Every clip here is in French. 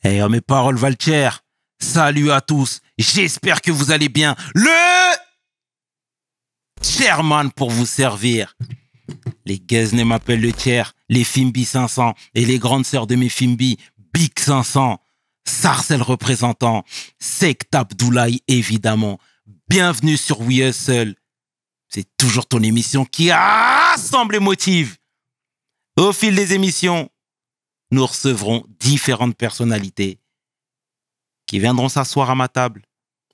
Eh, mes paroles valent cher. Salut à tous. J'espère que vous allez bien. Le chairman pour vous servir. Les Guesnay m'appellent le chair, les Fimbi 500 et les grandes sœurs de mes Fimbi, Big 500. Sarcel représentant, Sect Abdoulaye évidemment. Bienvenue sur We Hustle. C'est toujours ton émission qui rassemble et motive. Au fil des émissions, nous recevrons différentes personnalités qui viendront s'asseoir à ma table,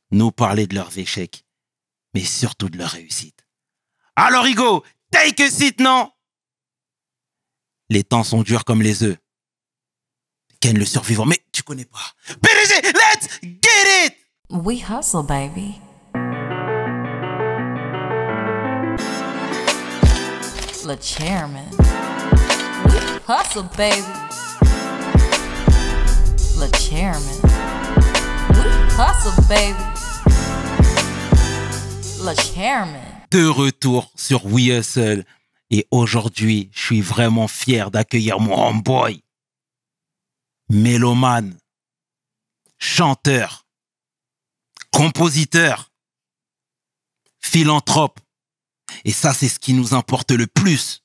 nous parler de leurs échecs, mais surtout de leurs réussites. Alors Hugo, take a seat, non? Les temps sont durs comme les œufs. Ken le survivant, mais tu connais pas. PDG, let's get it! We hustle, baby. The chairman. We hustle, baby. The chairman. We hustle, baby. The chairman. De retour sur We Hustle. Et aujourd'hui, je suis vraiment fier d'accueillir mon homeboy. Mélomane, chanteur, compositeur, philanthrope. Et ça, c'est ce qui nous importe le plus.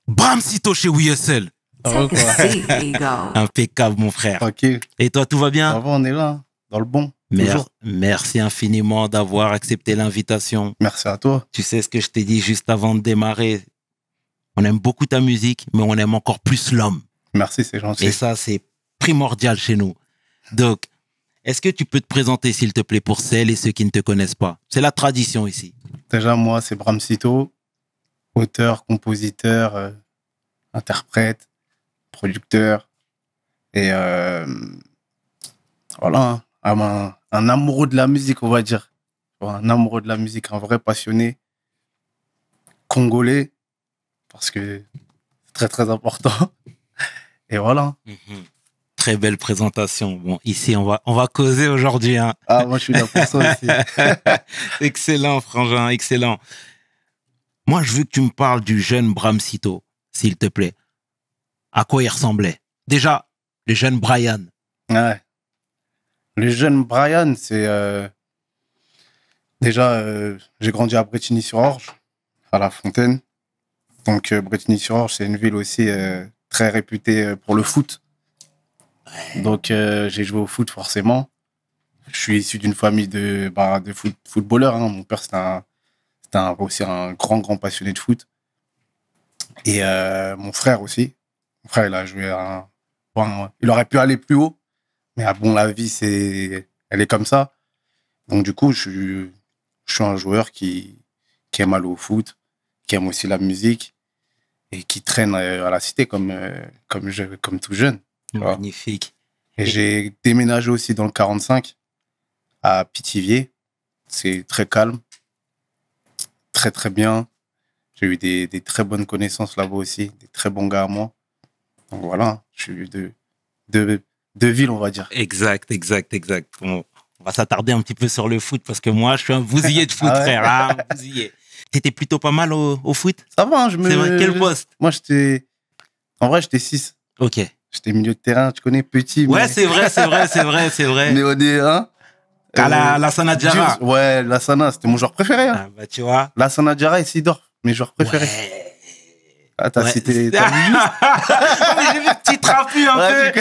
Bramsito chez We Hustle. Take a seat, Ego. Impeccable, mon frère. Tranquille. Et toi, tout va bien? Ça va, on est là, hein, dans le bon. Toujours. Merci infiniment d'avoir accepté l'invitation. Merci à toi. Tu sais ce que je t'ai dit juste avant de démarrer. On aime beaucoup ta musique, mais on aime encore plus l'homme. Merci, c'est gentil. Et ça, c'est primordial chez nous. Donc, est-ce que tu peux te présenter, s'il te plaît, pour celles et ceux qui ne te connaissent pas? C'est la tradition ici. Déjà, moi, c'est Bramsito, auteur, compositeur, interprète, producteur. Et voilà, hein, un amoureux de la musique, on va dire. Un amoureux de la musique, un vrai passionné. Congolais, parce que c'est très, très important. Et voilà. Très belle présentation. Bon, ici, on va causer aujourd'hui. Hein. Ah, moi, je suis là pour ça aussi. Excellent, frangin, excellent. Moi, je veux que tu me parles du jeune Bramsito, s'il te plaît. À quoi il ressemblait? Déjà, le jeune Brian. Ouais. Le jeune Brian, c'est... Déjà, j'ai grandi à Brétigny-sur-Orge, à La Fontaine. Donc, Brétigny-sur-Orge, c'est une ville aussi très réputée pour le foot. Ouais. Donc, j'ai joué au foot, forcément. Je suis issu d'une famille de footballeurs. Hein. Mon père, c'était aussi un grand passionné de foot. Et mon frère aussi. Mon frère, il a joué il aurait pu aller plus haut. Mais bon, la vie, elle est comme ça. Donc, du coup, je suis un joueur qui aime aller au foot, qui aime aussi la musique et qui traîne à la cité comme tout jeune. Magnifique. Et j'ai déménagé aussi dans le 45 à Pithiviers. C'est très calme, très très bien. J'ai eu des très bonnes connaissances là-bas aussi, des très bons gars à moi. Donc voilà, je suis de ville, on va dire. Exact. On va s'attarder un petit peu sur le foot parce que moi, je suis un bousillé de foot, frère. Hein, un bousillé. T'étais plutôt pas mal au foot? Ça va, hein, C'est vrai, quel poste? Moi, en vrai, j'étais 6. Ok. J'étais milieu de terrain, tu connais, petit. Ouais, mais... c'est vrai. Mais au D1. Lassana Diarra. Ouais, Lassana, c'était mon joueur préféré. Hein. Ah, bah, tu vois. Lassana Diarra et Sidor, mes joueurs préférés. Ouais. Ah, t'as cité. J'ai vu le petit trapu un peu.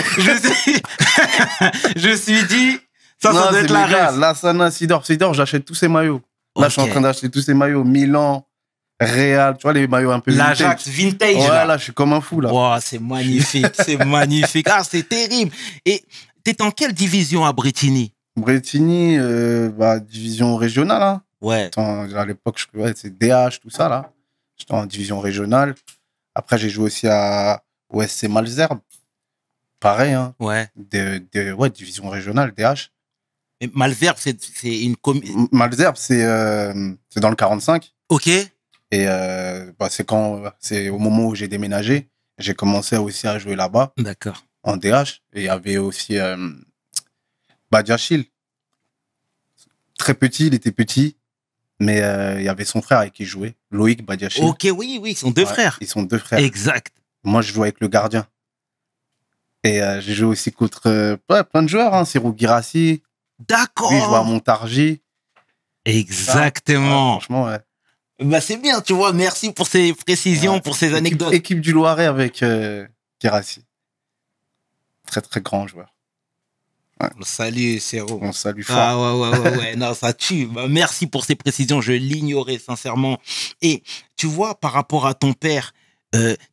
Je me suis dit, ça doit être la ref. Lassana, Sidor, j'achète tous ces maillots. Là, je suis en train d'acheter tous ces maillots. Milan, Real, tu vois, les maillots un peu vintage. L'Ajax vintage. Ouais, là, je suis comme un fou, là. Wow, c'est magnifique, c'est magnifique. Ah, c'est terrible. Et t'es en quelle division à Brétigny? Brétigny, division régionale, hein. Ouais. À l'époque, c'est DH, tout ça, là. J'étais en division régionale. Après, j'ai joué aussi au SC Malesherbes. Pareil, hein. Ouais. Division régionale, DH. Et Malesherbes, c'est une commune. Malesherbes, c'est dans le 45. Ok. Et c'est au moment où j'ai déménagé, j'ai commencé aussi à jouer là-bas. D'accord. En DH. Et il y avait aussi Badiachil. Très petit, il était petit. Mais il y avait son frère avec qui il jouait, Loïc Badiachil. Ok, oui, ils sont deux frères. Ils sont deux frères. Exact. Moi, je joue avec le gardien. Et j'ai joué aussi contre plein de joueurs, hein. Serhou Guirassy, D'accord. lui, je vois à Montargis. Exactement. Ouais, franchement, ouais. Bah, c'est bien, tu vois. Merci pour ces précisions, Ouais. pour ces anecdotes. Équipe du Loiret avec Guirassy. Très, très grand joueur. Salut, Serhou. On salue fort. Ah ouais, non, ça tue. Bah, merci pour ces précisions, je l'ignorais sincèrement. Et tu vois, par rapport à ton père,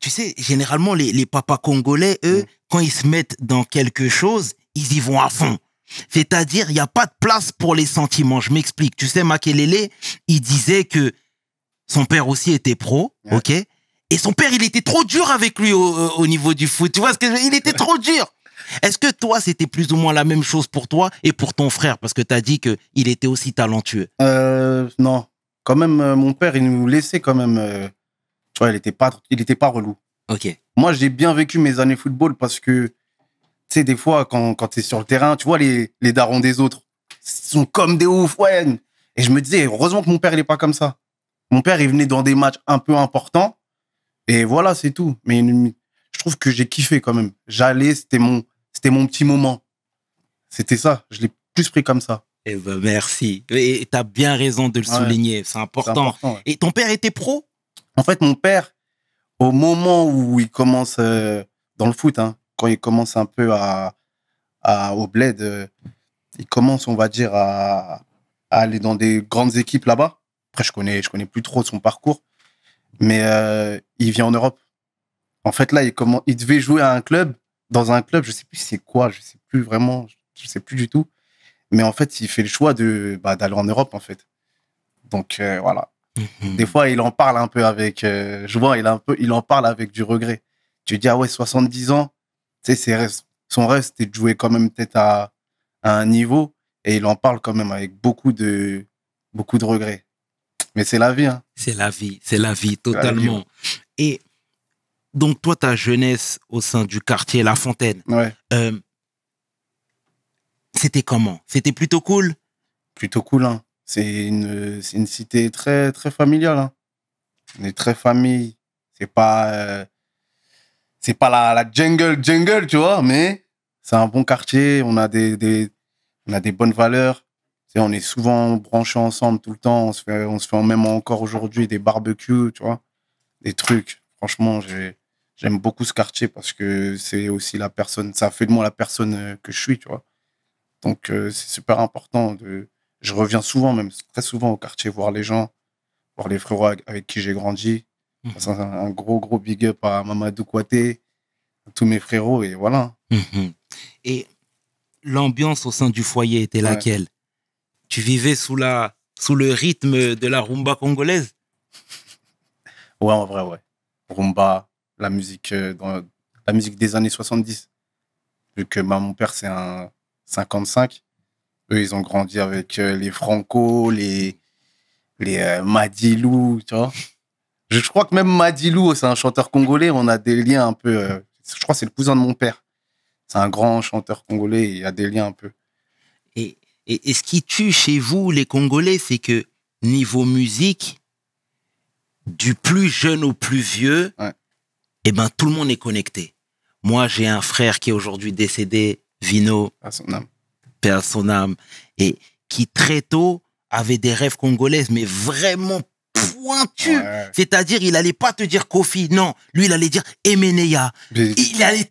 tu sais, généralement, les papas congolais, eux, quand ils se mettent dans quelque chose, ils y vont à fond. C'est-à-dire, il n'y a pas de place pour les sentiments. Je m'explique. Tu sais, Makelele, il disait que son père aussi était pro, Ouais. ok? Et son père, il était trop dur avec lui au niveau du foot. Tu vois ce que je veux dire? Il était trop dur. Est-ce que toi, c'était plus ou moins la même chose pour toi et pour ton frère? Parce que tu as dit qu'il était aussi talentueux. Non. Quand même, mon père, il nous laissait quand même. Tu vois, il était pas relou. Ok. Moi, j'ai bien vécu mes années football parce que, tu sais, des fois, quand tu es sur le terrain, tu vois les darons des autres. Ils sont comme des ouf, ouais. Et je me disais, heureusement que mon père, il est pas comme ça. Mon père, il venait dans des matchs un peu importants. Et voilà, c'est tout. Mais je trouve que j'ai kiffé quand même. J'allais, c'était mon petit moment. C'était ça. Je l'ai plus pris comme ça. Eh ben, merci. Et tu as bien raison de le Ouais. souligner. C'est C'est important. important, ouais. Et ton père était pro? En fait, mon père, au moment où il commence dans le foot, hein, quand il commence un peu au bled, il commence, on va dire, à aller dans des grandes équipes là-bas. Après, je connais plus trop son parcours, mais il vient en Europe. En fait, là, il devait jouer à dans un club, je sais plus c'est quoi, je sais plus vraiment, je sais plus du tout. Mais en fait, il fait le choix d'aller en Europe, en fait. Donc, voilà. Des fois, il en parle un peu avec, je vois, il en parle avec du regret. Tu dis, ah ouais, 70 ans, tu sais, son rêve, c'était de jouer quand même peut-être à un niveau, et il en parle quand même avec beaucoup de regrets. Mais c'est la vie, hein. C'est la vie, totalement. la vie, ouais. Et donc, toi, ta jeunesse au sein du quartier La Fontaine, Ouais, c'était comment? C'était plutôt cool? plutôt cool, hein. C'est une cité très, très familiale, hein. On est très famille. C'est pas la jungle, tu vois, mais c'est un bon quartier. On a on a des bonnes valeurs. Tu sais, on est souvent branchés ensemble tout le temps. On se fait même encore aujourd'hui des barbecues, tu vois, des trucs. Franchement, j'aime beaucoup ce quartier parce que c'est aussi ça fait de moi la personne que je suis, tu vois. Donc, c'est super important je reviens souvent, même très souvent au quartier, voir les gens, voir les frérots avec qui j'ai grandi. C'est un gros big up à Mamadou Kouaté, à tous mes frérots, et voilà. Et l'ambiance au sein du foyer était Ouais. laquelle? Tu vivais sous le rythme de la rumba congolaise? Ouais, en vrai, ouais. Rumba, la musique des années 70. Vu que mon père, c'est un 55. Eux, ils ont grandi avec les Franco, les Madilou, tu vois. Je crois que même Madilou, c'est un chanteur congolais. On a des liens un peu. Je crois que c'est le cousin de mon père. C'est un grand chanteur congolais. Il y a des liens un peu. Et ce qui tue chez vous, les Congolais, c'est que niveau musique, du plus jeune au plus vieux, Ouais. eh ben, tout le monde est connecté. Moi, j'ai un frère qui est aujourd'hui décédé, Vino, À son âme. paix à son âme, et qui très tôt avait des rêves congolaises, mais vraiment pointus. Ouais. C'est-à-dire, il allait pas te dire Kofi, non. Lui, il allait dire Emeneya. Il allait...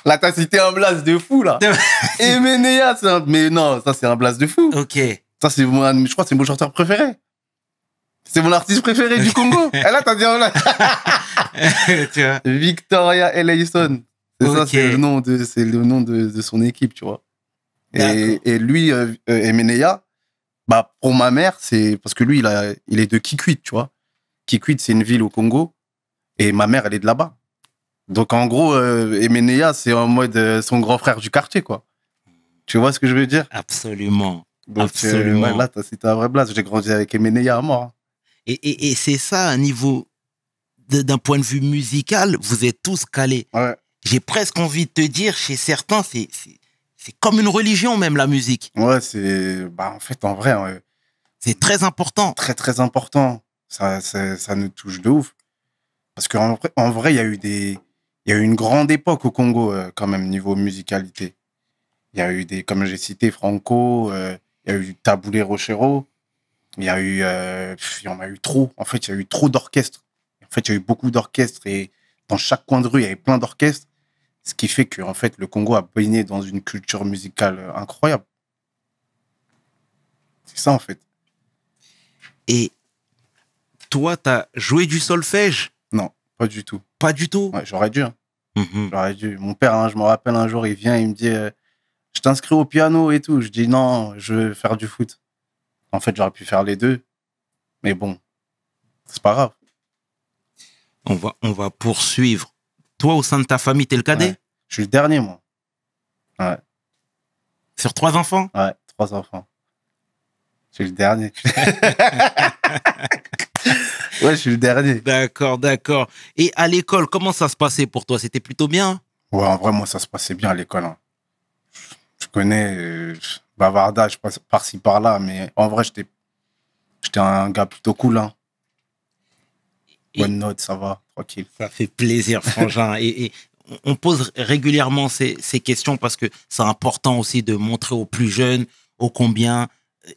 Là, t'as cité un blast de fou, là. Emeneya, mais non, ça, c'est un blast de fou. Ok. Ça, je crois que c'est mon chanteur préféré. C'est mon artiste préféré du Congo. Et là, t'as dit un blast. Tu vois. Victoria Eleison. C'est ça, Ok. c'est le nom de son équipe, tu vois. D'accord. Et lui, Emeneya, bah, pour ma mère, c'est parce que lui, il est de Kikwit, tu vois. Kikwit, c'est une ville au Congo. Et ma mère, elle est de là-bas. Donc, en gros, Emeneya, c'est en mode son grand frère du quartier, quoi. Tu vois ce que je veux dire? Absolument. Donc, Absolument. ouais, là, c'est un vrai blast. J'ai grandi avec Emeneya à mort. Hein. Et c'est ça, à niveau d'un point de vue musical, vous êtes tous calés. Ouais. J'ai presque envie de te dire, chez certains, c'est comme une religion même, la musique. Ouais, en fait, en vrai, C'est très important. très, très important. Ça nous touche de ouf. Parce qu'en vrai, il y a eu Il y a eu une grande époque au Congo, quand même, niveau musicalité. Il y a eu comme j'ai cité, Franco, il y a eu Taboulé Rochero, il y a eu, il y en a eu trop. En fait, il y a eu trop d'orchestres. En fait, il y a eu beaucoup d'orchestres et dans chaque coin de rue, il y avait plein d'orchestres. Ce qui fait que, en fait, le Congo a baigné dans une culture musicale incroyable. C'est ça, en fait. Et toi, t'as joué du solfège? Non, pas du tout. Pas du tout? Ouais, j'aurais dû. Hein. Mhm. J'aurais dû. Mon père, hein, je me rappelle un jour, il vient, il me dit je t'inscris au piano et tout. Je dis non, je veux faire du foot. En fait, j'aurais pu faire les deux. Mais bon, c'est pas grave. On va poursuivre. Toi, au sein de ta famille, t'es le cadet? Ouais. Je suis le dernier, moi. Ouais, Sur 3 enfants? ouais, 3 enfants. Je suis le dernier. Ouais, je suis le dernier. D'accord, d'accord. Et à l'école, comment ça se passait pour toi? C'était plutôt bien? Ouais, en vrai, moi, ça se passait bien à l'école. Hein. Je connais bavardage par-ci, par-là, mais en vrai, j'étais un gars plutôt cool. Hein. Bonne note, ça va, tranquille. Ça fait plaisir, frangin. Et on pose régulièrement ces questions parce que c'est important aussi de montrer aux plus jeunes ô combien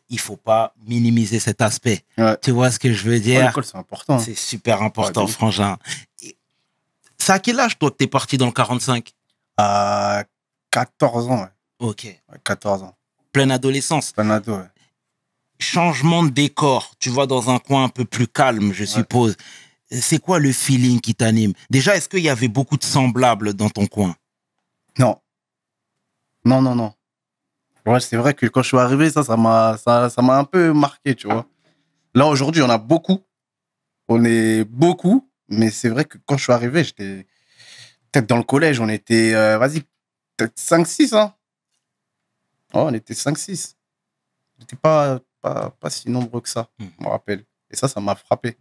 il faut pas minimiser cet aspect. Ouais. Tu vois ce que je veux Ouais, dire? l'école, c'est important. Hein. C'est super important, Ouais, frangin. C'est à quel âge, toi, que t'es parti dans le 45? À 14 ans, ouais. Ok. Ouais, 14 ans. Pleine adolescence. Pas un ado, ouais. Changement de décor. Tu vas dans un coin un peu plus calme, je suppose. C'est quoi le feeling qui t'anime? Déjà, est-ce qu'il y avait beaucoup de semblables dans ton coin? Non. Non, non, non. Ouais, c'est vrai que quand je suis arrivé, ça m'a un peu marqué, tu vois. Là, aujourd'hui, on a beaucoup. On est beaucoup. Mais c'est vrai que quand je suis arrivé, j'étais... Peut-être dans le collège, on était... vas-y, peut-être 5-6, hein. Oh, on était 5-6. On n'était pas si nombreux que ça, je me rappelle. Et ça m'a frappé.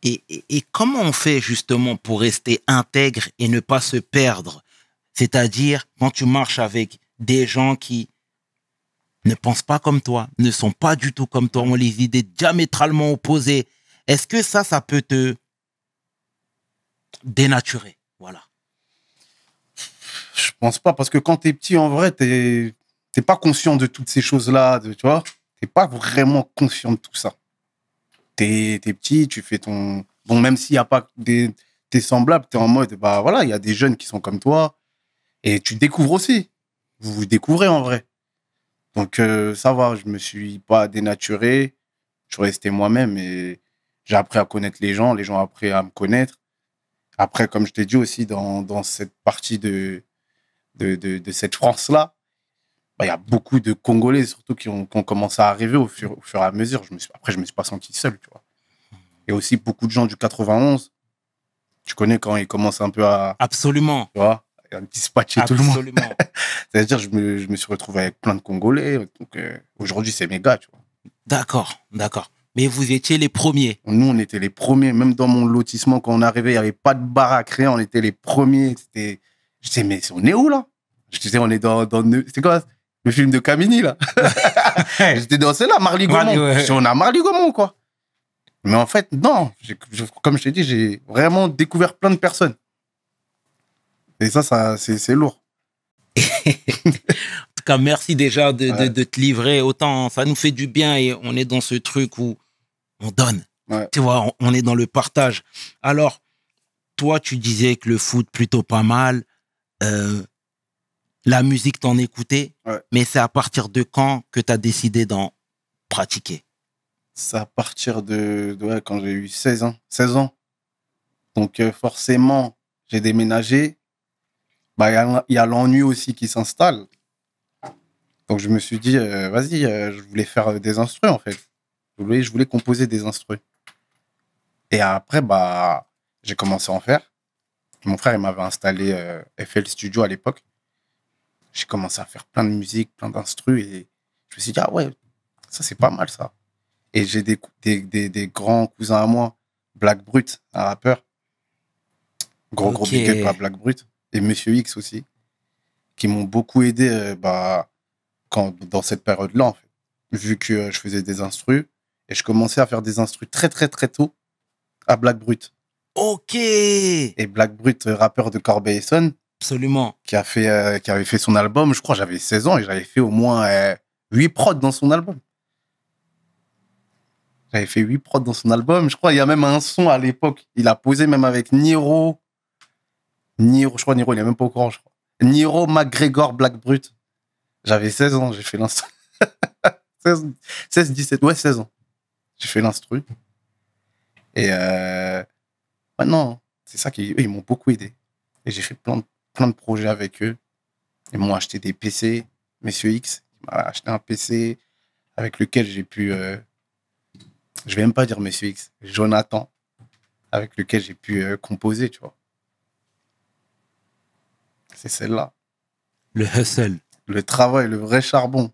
Et comment on fait justement pour rester intègre et ne pas se perdre? C'est-à-dire, quand tu marches avec des gens qui ne pensent pas comme toi, ne sont pas du tout comme toi, ont les idées diamétralement opposées, est-ce que ça peut te dénaturer? Voilà. Je pense pas, parce que quand t'es petit, en vrai, t'es pas conscient de toutes ces choses-là, tu vois. T'es pas vraiment conscient de tout ça. T'es petit, tu fais ton... Bon, même s'il y a pas tes semblables, t'es en mode, bah voilà, il y a des jeunes qui sont comme toi, et tu découvres aussi. Vous découvrez en vrai. Donc, ça va, je me suis pas dénaturé, je suis resté moi-même, et j'ai appris à connaître les gens ont appris à me connaître. Après, comme je t'ai dit aussi, dans cette partie de cette France-là, bah, y a beaucoup de Congolais, surtout, qui ont commencé à arriver au fur et à mesure. Après, je me suis pas senti seul, tu vois. Il y a aussi beaucoup de gens du 91. Tu connais quand ils commencent un peu à... Absolument. Tu vois, un petit dispatcher tout le monde. Absolument. C'est-à-dire, je me suis retrouvé avec plein de Congolais. Donc, aujourd'hui, c'est mes gars, tu vois. D'accord, d'accord. Mais vous étiez les premiers. Nous, on était les premiers. Même dans mon lotissement, quand on arrivait, il n'y avait pas de bar à créer. On était les premiers. Je disais, mais on est où, là? Je disais, on est dans c'est quoi? Le film de Camini, là. J'étais dans celle-là, Marly Gaumont. Ouais. On a Marly Gaumont, quoi. Mais en fait, non. Comme je t'ai dit, j'ai vraiment découvert plein de personnes. Et ça c'est lourd. En tout cas, merci déjà de te livrer. Autant, ça nous fait du bien et on est dans ce truc où on donne. Ouais. Tu vois, on est dans le partage. Alors, toi, tu disais que le foot, plutôt pas mal. La musique, t'en écoutais. Ouais. Mais c'est à partir de quand que tu as décidé d'en pratiquer? C'est à partir ouais, quand j'ai eu 16 ans. 16 ans. Donc, forcément, j'ai déménagé. Bah, il y a l'ennui aussi qui s'installe. Donc, je me suis dit, vas-y, je voulais faire des instrus, en fait. Je voulais composer des instrus. Et après, bah, j'ai commencé à en faire. Mon frère, il m'avait installé FL Studio à l'époque. J'ai commencé à faire plein de musique, plein d'instrus. Et je me suis dit, ah ouais, ça, c'est pas mal, ça. Et j'ai des grands cousins à moi, Black Brut, un rappeur. Gros big up à Black Brut. Et Monsieur X aussi, qui m'ont beaucoup aidé dans cette période-là, en fait. Vu que je faisais des instrus, et je commençais à faire des instrus très, très, très tôt à Black Brut. Ok. Et Black Brut, rappeur de Corbeil-Essonnes, Absolument. qui avait fait son album. Je crois que j'avais 16 ans et j'avais fait au moins 8 prods dans son album. J'avais fait 8 prods dans son album. Je crois qu'il y a même un son à l'époque. Il a posé même avec Niro. Je crois Niro, il est même pas au courant, je crois. Niro, McGregor, Black Brut. J'avais 16 ans, j'ai fait l'instru. 16, 17, ouais, 16 ans. J'ai fait l'instru. Et ouais, non, c'est ça eux, ils m'ont beaucoup aidé. Et j'ai fait plein de projets avec eux. Ils m'ont acheté des PC. Monsieur X m'a acheté un PC avec lequel j'ai pu... je vais même pas dire Monsieur X. Jonathan, avec lequel j'ai pu composer, tu vois. C'est celle-là. Le hustle. Le travail, le vrai charbon.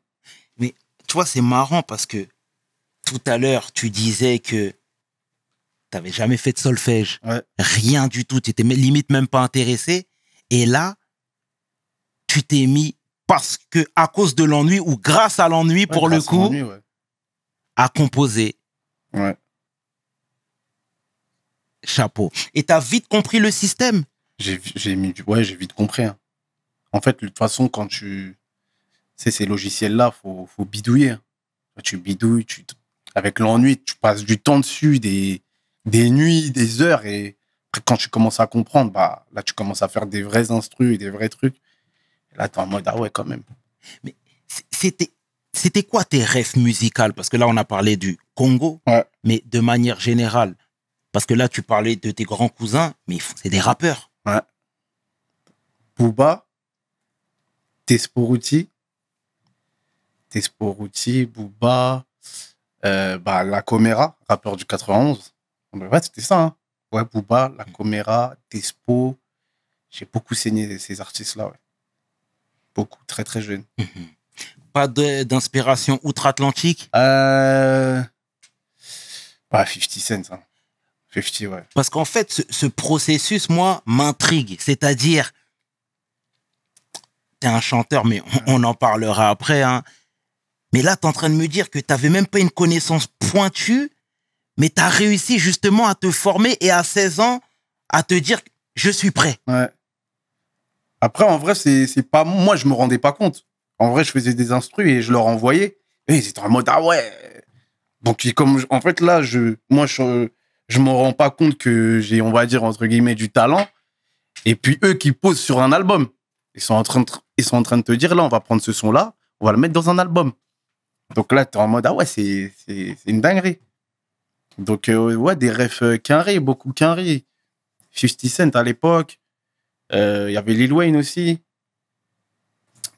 Mais tu vois, c'est marrant parce que tout à l'heure, tu disais que t'avais jamais fait de solfège. Ouais. Rien du tout. Tu étais limite même pas intéressé. Et là, tu t'es mis parce que à cause de l'ennui ou grâce à l'ennui pour le coup, Ouais. à composer. Ouais. Chapeau. Et t'as vite compris le système. J'ai vite compris. Hein. En fait, de toute façon, quand tu sais, ces logiciels-là, faut bidouiller. Hein. Tu bidouilles, avec l'ennui, tu passes du temps dessus, des nuits, des heures, et après, quand tu commences à comprendre, bah, là, tu commences à faire des vrais instrus et des vrais trucs. Et là, t'es en mode, ah ouais, quand même. Mais c'était quoi tes rêves musicaux? Parce que là, on a parlé du Congo, Ouais. mais de manière générale. Parce que là, tu parlais de tes grands cousins, mais c'est des rappeurs. Ouais. Booba, Tesporuti, Booba, bah, La Comera, rappeur du 91. Ouais, c'était ça. Hein. Ouais, Booba, La Comera, Tespo. J'ai beaucoup saigné ces artistes-là. Ouais. Beaucoup, très très jeunes. Pas d'inspiration outre-Atlantique? Bah, 50 Cent. Hein. 50, ouais. Parce qu'en fait, ce processus, moi, m'intrigue. C'est-à-dire, t'es un chanteur, mais on en parlera après. Hein. Mais là, t'es en train de me dire que t'avais même pas une connaissance pointue, mais t'as réussi justement à te former et à 16 ans, à te dire, je suis prêt. Ouais. Après, en vrai, c'est pas... Moi, je me rendais pas compte. En vrai, je faisais des instrus et je leur envoyais. Et ils étaient en mode, ah ouais. Donc, en fait, là, je me rends pas compte que j'ai, on va dire, entre guillemets, du talent. Et puis, eux qui posent sur un album, ils sont en train de te dire, là, on va prendre ce son-là, on va le mettre dans un album. Donc là, t'es en mode, ah ouais, c'est une dinguerie. Donc, ouais, des refs Quinry, beaucoup Quinry. 50 Cent à l'époque. Il y avait Lil Wayne aussi.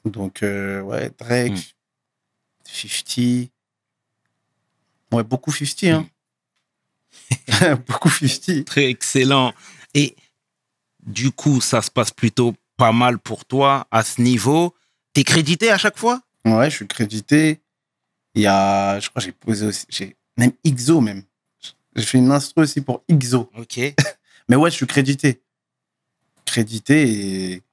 Donc, ouais, Drake, 50. Ouais, beaucoup 50, hein. Beaucoup 50. Très excellent. Et du coup, ça se passe plutôt pas mal pour toi à ce niveau. T'es crédité à chaque fois? Ouais, je suis crédité. Il y a, je crois, j'ai posé aussi, même XO même. J'ai fait une instru aussi pour XO. Ok. Mais ouais, je suis crédité. Crédité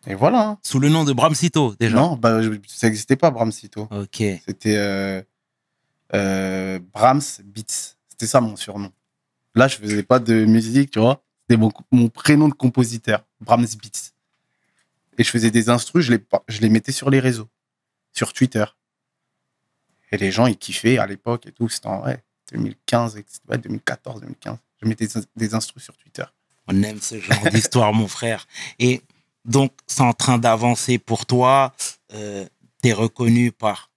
et voilà. Hein. Sous le nom de Bramsito, déjà? Non, bah, ça n'existait pas, Bramsito. Ok. C'était Brahms Beats. C'était ça mon surnom. Là, je faisais pas de musique, tu vois. C'était mon prénom de compositeur, Brahms Beats. Et je faisais des instrus, je les mettais sur les réseaux, sur Twitter. Et les gens, ils kiffaient à l'époque et tout. C'était en 2015, 2014, 2015. Je mettais des instrus sur Twitter. On aime ce genre d'histoire, mon frère. Et donc, c'est en train d'avancer pour toi. T'es reconnu par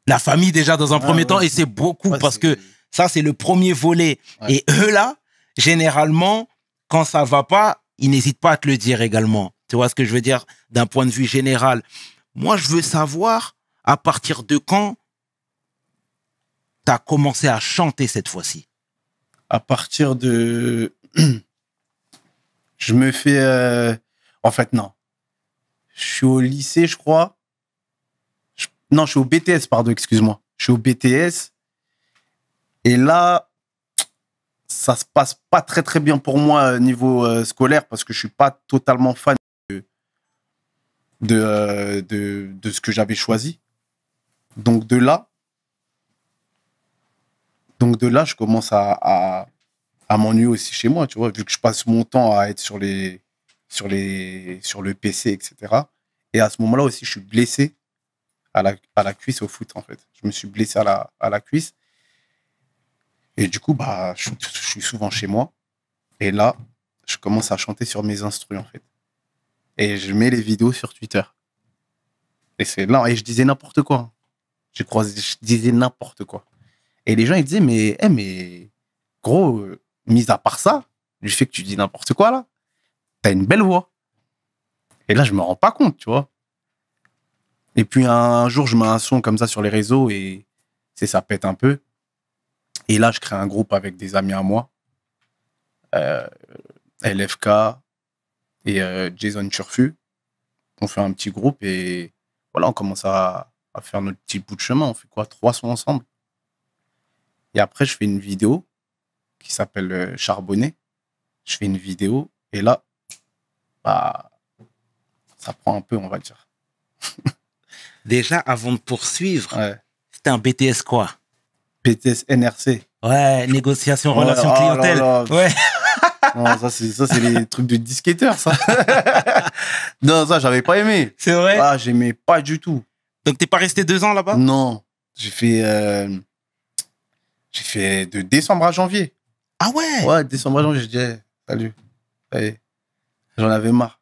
la famille déjà dans un premier temps. Et c'est beaucoup parce que ça, c'est le premier volet. Ouais. Et eux, là, généralement, quand ça va pas, ils n'hésitent pas à te le dire également. Tu vois ce que je veux dire d'un point de vue général. Moi, je veux savoir à partir de quand tu as commencé à chanter cette fois-ci. À partir de... je me fais... En fait, non. Je suis au lycée, je crois. Non, je suis au BTS, pardon, excuse-moi. Je suis au BTS. Et là, ça se passe pas très, très bien pour moi niveau scolaire parce que je suis pas totalement fan de ce que j'avais choisi. Donc de là, je commence à à m'ennuyer aussi chez moi, tu vois, vu que je passe mon temps à être sur le PC, etc. Et à ce moment-là aussi, je suis blessé à la cuisse au foot, en fait. Je me suis blessé à la cuisse. Et du coup, bah, je suis souvent chez moi. Et là, je commence à chanter sur mes instrus, en fait. Et je mets les vidéos sur Twitter. Et c'est là, et je disais n'importe quoi. Je disais n'importe quoi. Et les gens, ils disaient, mais gros, mis à part ça, du fait que tu dis n'importe quoi, là, t'as une belle voix. Et là, je me rends pas compte, tu vois. Et puis, un jour, je mets un son comme ça sur les réseaux et ça pète un peu. Et là, je crée un groupe avec des amis à moi. LFK et Jason Turfu. On fait un petit groupe et voilà, on commence à faire notre petit bout de chemin. On fait quoi? 3 sons ensemble. Et après, je fais une vidéo qui s'appelle Charbonné. Je fais une vidéo et là, bah, ça prend un peu, on va dire. Déjà, avant de poursuivre, Ouais. c'était un BTS quoi? BTS NRC. Ouais, négociation, Ouais, relation oh clientèle. là là. Ouais. Non, ça, c'est les trucs de disquetteur, ça. Non, ça, j'avais pas aimé. C'est vrai. Ah, j'aimais pas du tout. Donc, t'es pas resté 2 ans là-bas? Non. J'ai fait de décembre à janvier. Ah ouais. Ouais, décembre à janvier, je disais, salut. Allez. J'en avais marre.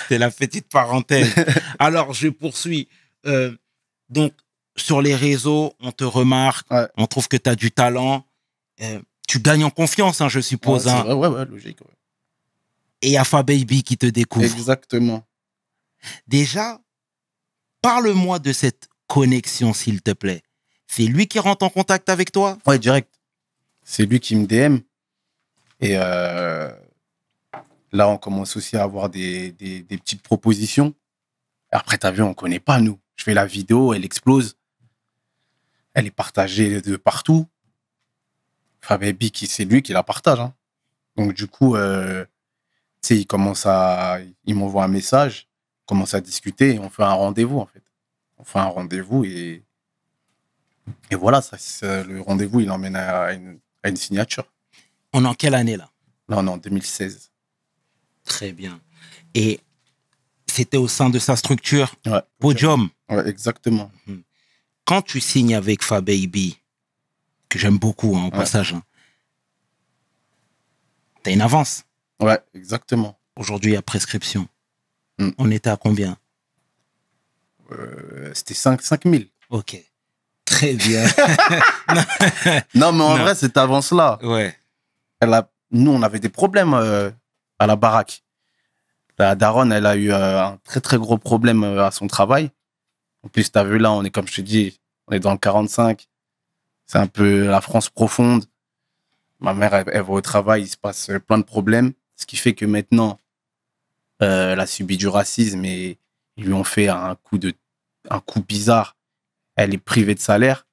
C'est la petite parenthèse. Alors, je poursuis. Donc, sur les réseaux, on te remarque, Ouais. on trouve que tu as du talent. Tu gagnes en confiance, hein, je suppose. Ouais, Hein. c'est vrai, ouais, logique. Ouais. Et il y a Fababy qui te découvre. Exactement. Déjà, parle-moi de cette connexion, s'il te plaît. C'est lui qui rentre en contact avec toi? Ouais, direct. C'est lui qui me DM. Et là, on commence aussi à avoir des petites propositions. Après, t'as vu, on connaît pas, nous. Je fais la vidéo, elle explose. Elle est partagée de partout. Fababy, c'est lui qui la partage. Hein. Donc, du coup, tu sais, il m'envoie un message, on commence à discuter et on fait un rendez-vous, en fait. On fait un rendez-vous et voilà, le rendez-vous, il emmène à une signature. On est en quelle année, là? Là, on est en 2016. Très bien. Et c'était au sein de sa structure Ouais. Podium. Ouais, exactement. Quand tu signes avec Fababy, que j'aime beaucoup, hein, au passage, hein, t'as une avance. Ouais, exactement. Aujourd'hui, à prescription. Mm. On était à combien? C'était 5 000. Ok. Très bien. Non, mais en Non. vrai, cette avance-là, Ouais. nous, on avait des problèmes à la baraque. La daronne, elle a eu un très, très gros problème à son travail. En plus, tu as vu là, on est, comme je te dis, on est dans le 45. C'est un peu la France profonde. Ma mère, elle va au travail, il se passe plein de problèmes. Ce qui fait que maintenant, elle a subi du racisme et ils lui ont fait un coup bizarre. Elle est privée de salaire.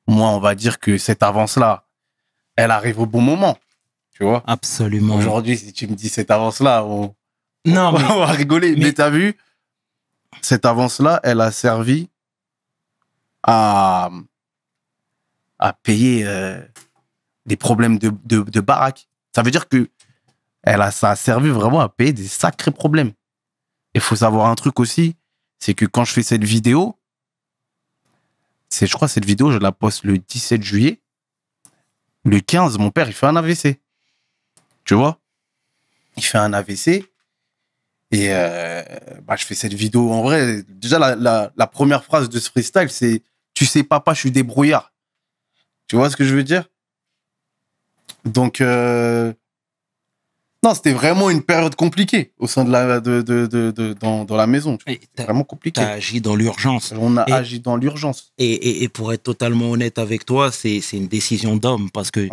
Moi, on va dire que cette avance-là, elle arrive au bon moment. Tu vois? Absolument. Aujourd'hui, si tu me dis cette avance-là, on Non, mais va rigoler. Mais t'as vu, cette avance-là, elle a servi à payer des problèmes de baraque. Ça veut dire que ça a servi vraiment à payer des sacrés problèmes. Il faut savoir un truc aussi, c'est que quand je fais cette vidéo, je crois cette vidéo, je la poste le 17 juillet. Le 15, mon père, il fait un AVC. Tu vois? Il fait un AVC. Et je fais cette vidéo. En vrai, déjà, la première phrase de ce freestyle, c'est « Tu sais, papa, je suis débrouillard ». Tu vois ce que je veux dire? Donc, non, c'était vraiment une période compliquée au sein dans la maison. C'était vraiment compliqué. t'as agi dans l'urgence. On a agi dans l'urgence. Et pour être totalement honnête avec toi, c'est une décision d'homme parce que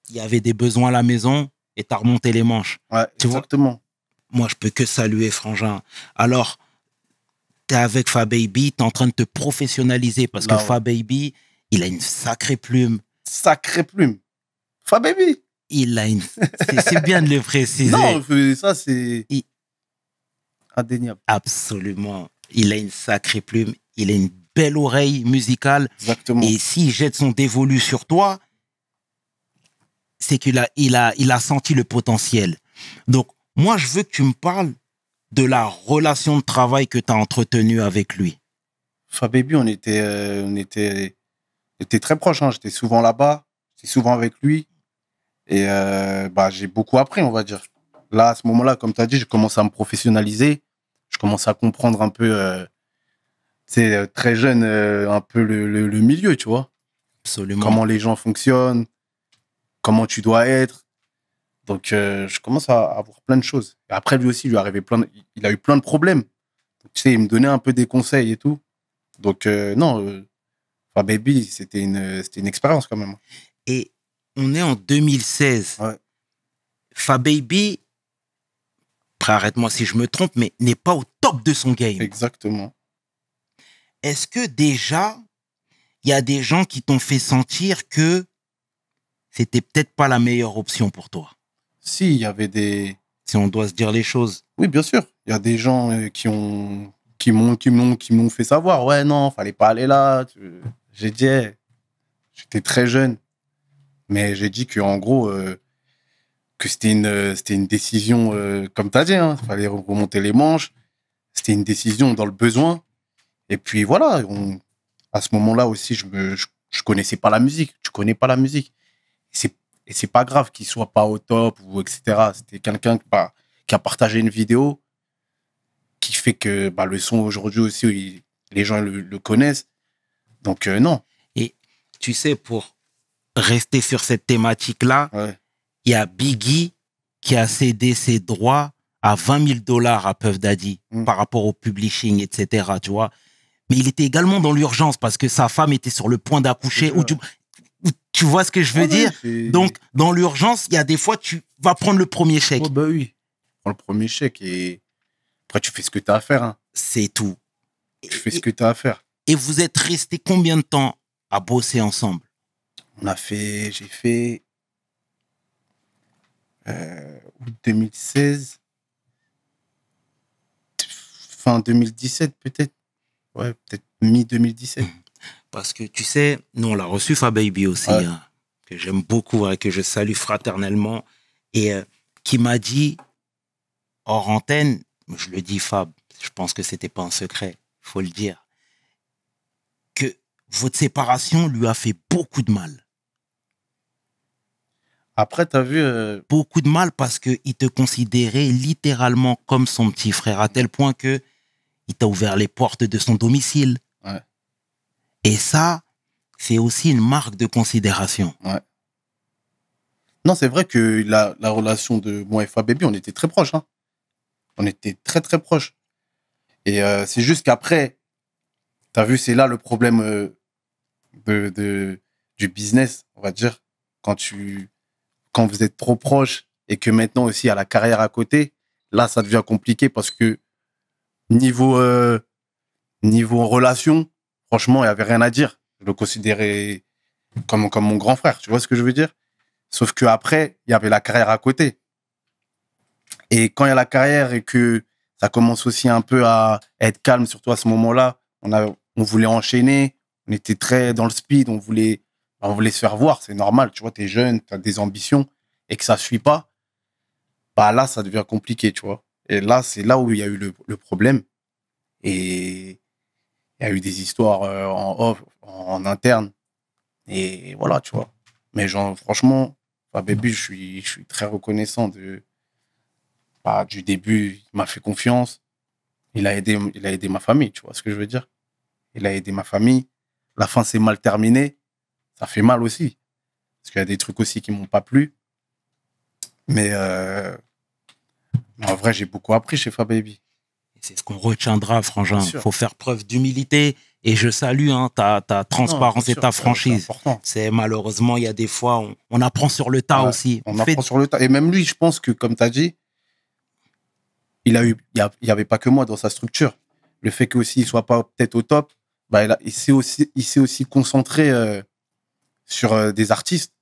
il y avait des besoins à la maison et t'as remonté les manches. Ouais, Tu vois? exactement. Moi, je peux que saluer Frangin. Alors, t'es avec Fababy, t'es en train de te professionnaliser parce Là, que ouais. Fababy, il a une sacrée plume. Sacrée plume. Fababy. Il a une... C'est bien de le préciser. Non, ça, c'est Il- indéniable. Absolument. Il a une sacrée plume. Il a une belle oreille musicale. Exactement. Et s'il jette son dévolu sur toi, c'est qu'il a senti le potentiel. Donc, moi, je veux que tu me parles de la relation de travail que tu as entretenue avec lui. Fababy, on était très proches. Hein. J'étais souvent là-bas, j'étais souvent avec lui. Et j'ai beaucoup appris, on va dire. Là, à ce moment-là, comme tu as dit, je commence à me professionnaliser. Je commence à comprendre un peu, très jeune, un peu le milieu, tu vois. Absolument. Comment les gens fonctionnent, comment tu dois être. Donc, je commence à voir plein de choses. Et après, lui aussi, il a eu plein de problèmes. Donc, tu sais, il me donnait un peu des conseils et tout. Donc, non, Fababy, c'était une expérience quand même. Et on est en 2016. Ouais. Fababy, après, arrête-moi si je me trompe, mais n'est pas au top de son game. Exactement. Est-ce que déjà, il y a des gens qui t'ont fait sentir que c'était peut-être pas la meilleure option pour toi? Si, il y avait des... Si on doit se dire les choses. Oui, bien sûr. Il y a des gens qui m'ont fait savoir. Ouais, non, fallait pas aller là. J'ai dit, j'étais très jeune. Mais j'ai dit qu'en gros, que c'était une décision, comme tu as dit, il fallait remonter les manches. C'était une décision dans le besoin. Et puis voilà, à ce moment-là aussi, je connaissais pas la musique. Tu connais pas la musique. Et c'est pas grave qu'il soit pas au top ou etc. C'était quelqu'un qui a partagé une vidéo qui fait que le son aujourd'hui aussi, les gens le connaissent. Donc non. Et tu sais, pour rester sur cette thématique-là, Ouais. il y a Biggie qui a cédé ses droits à $20 000 à Puff Daddy par rapport au publishing, etc. Tu vois. Mais il était également dans l'urgence parce que sa femme était sur le point d'accoucher. Tu vois ce que je veux dire? Donc, dans l'urgence, il y a des fois, tu vas prendre le premier chèque. Oh, bah oui. Prends le premier chèque et après, tu fais ce que tu as à faire. Hein. C'est tout. Tu fais ce que tu as à faire. Et vous êtes restés combien de temps à bosser ensemble? J'ai fait août 2016, fin 2017 peut-être. Ouais, peut-être mi-2017. Parce que tu sais, nous on l'a reçu Fababy aussi, Ouais. que j'aime beaucoup, que je salue fraternellement, et qui m'a dit, hors antenne, je le dis Fab, je pense que c'était pas un secret, il faut le dire, que votre séparation lui a fait beaucoup de mal. Après, tu as vu... Beaucoup de mal parce qu'il te considérait littéralement comme son petit frère, à tel point que il t'a ouvert les portes de son domicile. Ouais. Et ça, c'est aussi une marque de considération. Ouais. Non, c'est vrai que la relation de moi et Fababy, on était très proches. Hein. On était très, très proches. Et c'est juste qu'après, tu as vu, c'est là le problème du business, on va dire. Quand vous êtes trop proches et que maintenant aussi, il y a la carrière à côté, là, ça devient compliqué parce que niveau relation, franchement, il n'y avait rien à dire. Je le considérais comme mon grand frère. Tu vois ce que je veux dire? Sauf qu'après, il y avait la carrière à côté. Et quand il y a la carrière et que ça commence aussi un peu à être calme, surtout à ce moment-là, on voulait enchaîner, on était très dans le speed, on voulait se faire voir, c'est normal, tu vois, t'es jeune, t'as des ambitions, et que ça suit pas, là, ça devient compliqué, tu vois. Et là, c'est là où il y a eu le problème. Et il y a eu des histoires en off, en interne. Et voilà, tu vois. Mais genre, franchement, Fababy, je suis très reconnaissant du début. Il m'a fait confiance. Il a aidé ma famille, tu vois ce que je veux dire. Il a aidé ma famille. La fin s'est mal terminée. Ça fait mal aussi. Parce qu'il y a des trucs aussi qui m'ont pas plu. Mais en vrai, j'ai beaucoup appris chez Fababy. C'est ce qu'on retiendra, Frangin. Bien Il sûr. faut faire preuve d'humilité. Et je salue ta transparence et ta franchise. C'est important. C'est malheureusement, il y a des fois, on apprend sur le tas Ouais, aussi. On apprend sur le tas. Et même lui, je pense que, comme tu as dit, il y avait pas que moi dans sa structure. Le fait qu'aussi il soit pas peut-être au top, il s'est aussi concentré sur des artistes.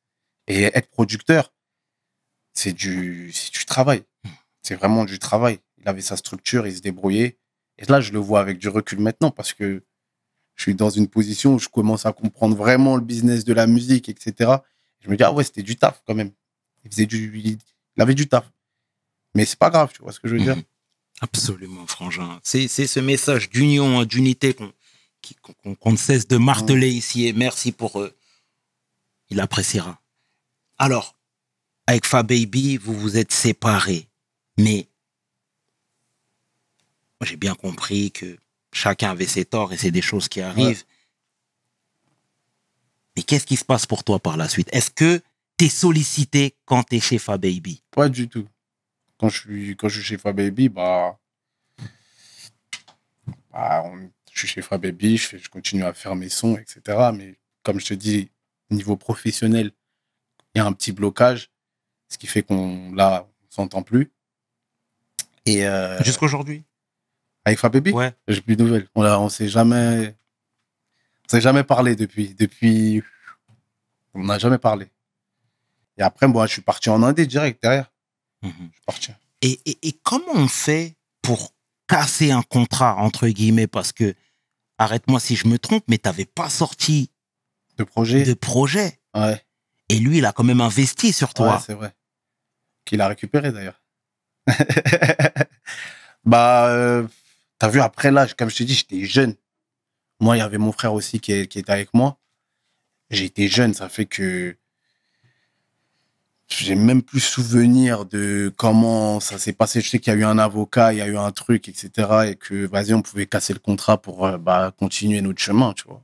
Et être producteur, c'est du travail. C'est vraiment du travail. Il avait sa structure, il se débrouillait. Et là, je le vois avec du recul maintenant parce que je suis dans une position où je commence à comprendre vraiment le business de la musique, etc. Je me dis, ah ouais, c'était du taf quand même. il avait du taf. Mais c'est pas grave, tu vois ce que je veux dire? Absolument, frangin. C'est ce message d'union, hein, d'unité qu'on ne cesse de marteler ici. Et merci pour eux. Il appréciera. Alors, avec Fababy, vous vous êtes séparés. Mais j'ai bien compris que chacun avait ses torts et c'est des choses qui arrivent. Ouais. Mais qu'est-ce qui se passe pour toi par la suite? Est-ce que tu es sollicité quand tu es chez Fababy? Pas du tout. Quand je suis chez Fababy, je suis chez Fababy, je continue à faire mes sons, etc. Mais comme je te dis, niveau professionnel, il y a un petit blocage, ce qui fait on s'entend plus. Et Jusqu'aujourd'hui? avec Fababy, Ouais. j'ai plus de nouvelles. On s'est jamais parlé depuis, on n'a jamais parlé. Et après, moi, je suis parti en Indé direct derrière. Je suis parti. Et comment on fait pour casser un contrat, entre guillemets, parce que, arrête-moi si je me trompe, mais tu n'avais pas sorti De projet. de projet. Ouais. Et lui, il a quand même investi sur toi. Ouais, c'est vrai. Qu'il a récupéré d'ailleurs. T'as vu, après l'âge, comme je te dis, j'étais jeune. Moi, il y avait mon frère aussi qui était avec moi. J'étais jeune, ça fait que j'ai même plus souvenir de comment ça s'est passé. Je sais qu'il y a eu un avocat, il y a eu un truc, etc. Et que, vas-y, on pouvait casser le contrat pour continuer notre chemin, tu vois.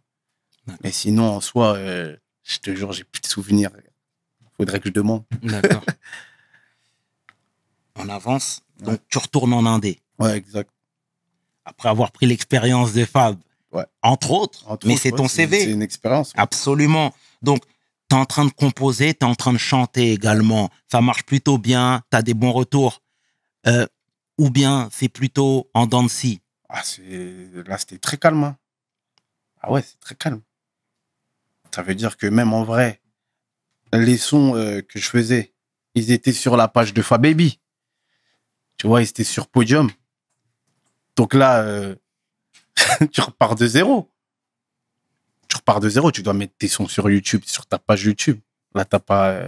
D'accord. Mais sinon, en soi, je te jure, j'ai plus de souvenirs. Faudrait que je demande. D'accord. On avance. Donc, tu retournes en Indé. Ouais, exact. Après avoir pris l'expérience de Fab. Ouais. Entre autres. Mais c'est ton CV. C'est une expérience. Ouais. Absolument. Donc, tu es en train de composer, tu es en train de chanter également. Ça marche plutôt bien, tu as des bons retours. Ou bien c'est plutôt en dents de scie. Là, c'était très calme. Hein. Ah ouais, c'est très calme. Ça veut dire que même en vrai, les sons que je faisais, ils étaient sur la page de Fababy. Tu vois, ils étaient sur Podium. Donc là, tu repars de zéro. Tu dois mettre tes sons sur YouTube, sur ta page YouTube. Là, t'as pas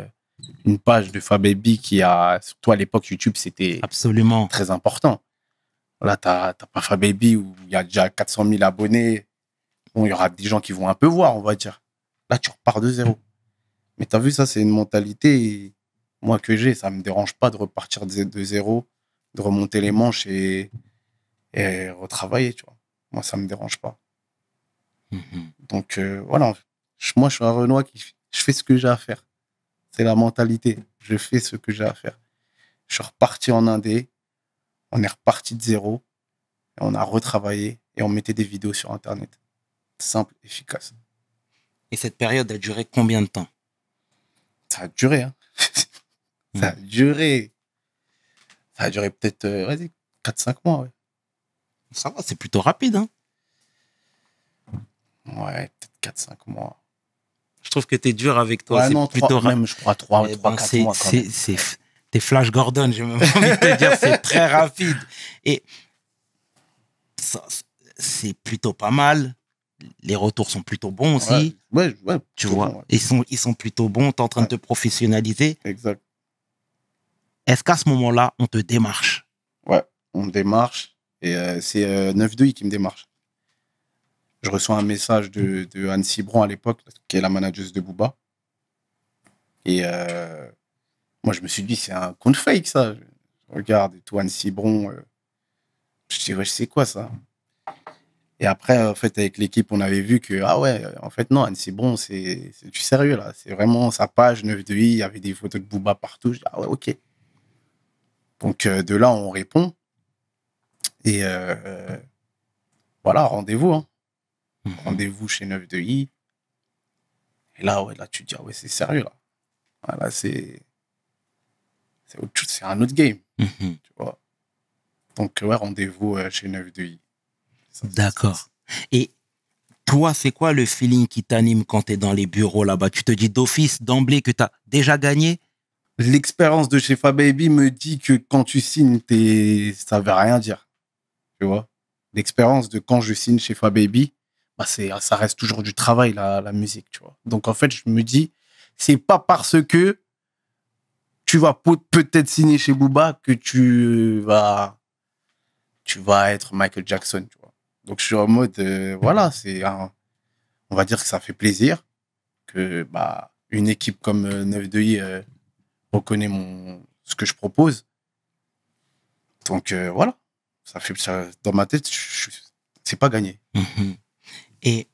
une page de Fababy qui a... Surtout à l'époque, YouTube, c'était Absolument. très important. Là, t'as pas Fababy où il y a déjà 400 000 abonnés. Bon, il y aura des gens qui vont un peu voir, on va dire. Là, tu repars de zéro. Mais t'as vu, ça, c'est une mentalité, moi, que j'ai. Ça me dérange pas de repartir de zéro, de remonter les manches et retravailler, tu vois. Moi, ça me dérange pas. Donc, voilà. Moi, je suis un Renoir je fais ce que j'ai à faire. C'est la mentalité. Je fais ce que j'ai à faire. Je suis reparti en Indé. On est reparti de zéro. Et on a retravaillé et on mettait des vidéos sur Internet. Simple, efficace. Et cette période a duré combien de temps? Ça a duré, hein. Ça a duré. Ça a duré peut-être, vas-y, 4-5 mois, ouais. Ça va, c'est plutôt rapide, hein? Ouais, peut-être 4-5 mois. Je trouve que t'es dur avec toi. Ouais, c'est non, plutôt même, je crois, 3-4 mois quand même. T'es Flash Gordon, j'ai même envie de te dire, c'est très rapide. Et ça, c'est plutôt pas mal. Les retours sont plutôt bons aussi. Ouais, tu vois, bon, ouais. Ils sont plutôt bons. T'es en train de te professionnaliser. Exact. Est-ce qu'à ce moment-là, on te démarche? Ouais, on me démarche. Et c'est 9-2i qui me démarche. Je reçois un message de Anne Cibron à l'époque, qui est la manageuse de Booba. Et moi, je me suis dit, c'est un compte fake, ça. Je regarde et tout, Anne Cibron. Je dis, ouais, c'est quoi ça? Et après, en fait, avec l'équipe, on avait vu que, ah ouais, en fait, non, Anne Cibron, c'est du sérieux, là. C'est vraiment sa page 9-2i. Il y avait des photos de Booba partout. Je dis, ah ouais, ok. Donc, de là, on répond. Et voilà, rendez-vous. Hein. Rendez-vous chez 9-2i. Et là, ouais, là, tu te dis, ah ouais, c'est sérieux, là. Voilà, c'est un autre game. Tu vois. Donc, ouais, rendez-vous chez 9-2i. D'accord. Et toi, c'est quoi le feeling qui t'anime quand tu es dans les bureaux là-bas? Tu te dis d'office, d'emblée, que tu as déjà gagné? L'expérience de chez Fababy me dit que quand tu signes, ça ne veut rien dire. Tu vois? L'expérience de quand je signe chez Fababy, bah ça reste toujours du travail, la musique. Tu vois? Donc, en fait, je me dis, c'est pas parce que tu vas peut-être signer chez Booba que tu vas être Michael Jackson, tu vois. Donc, je suis en mode, voilà, on va dire que ça fait plaisir que une équipe comme 9-2i reconnaît ce que je propose. Donc, voilà. Dans ma tête, c'est pas gagné. Et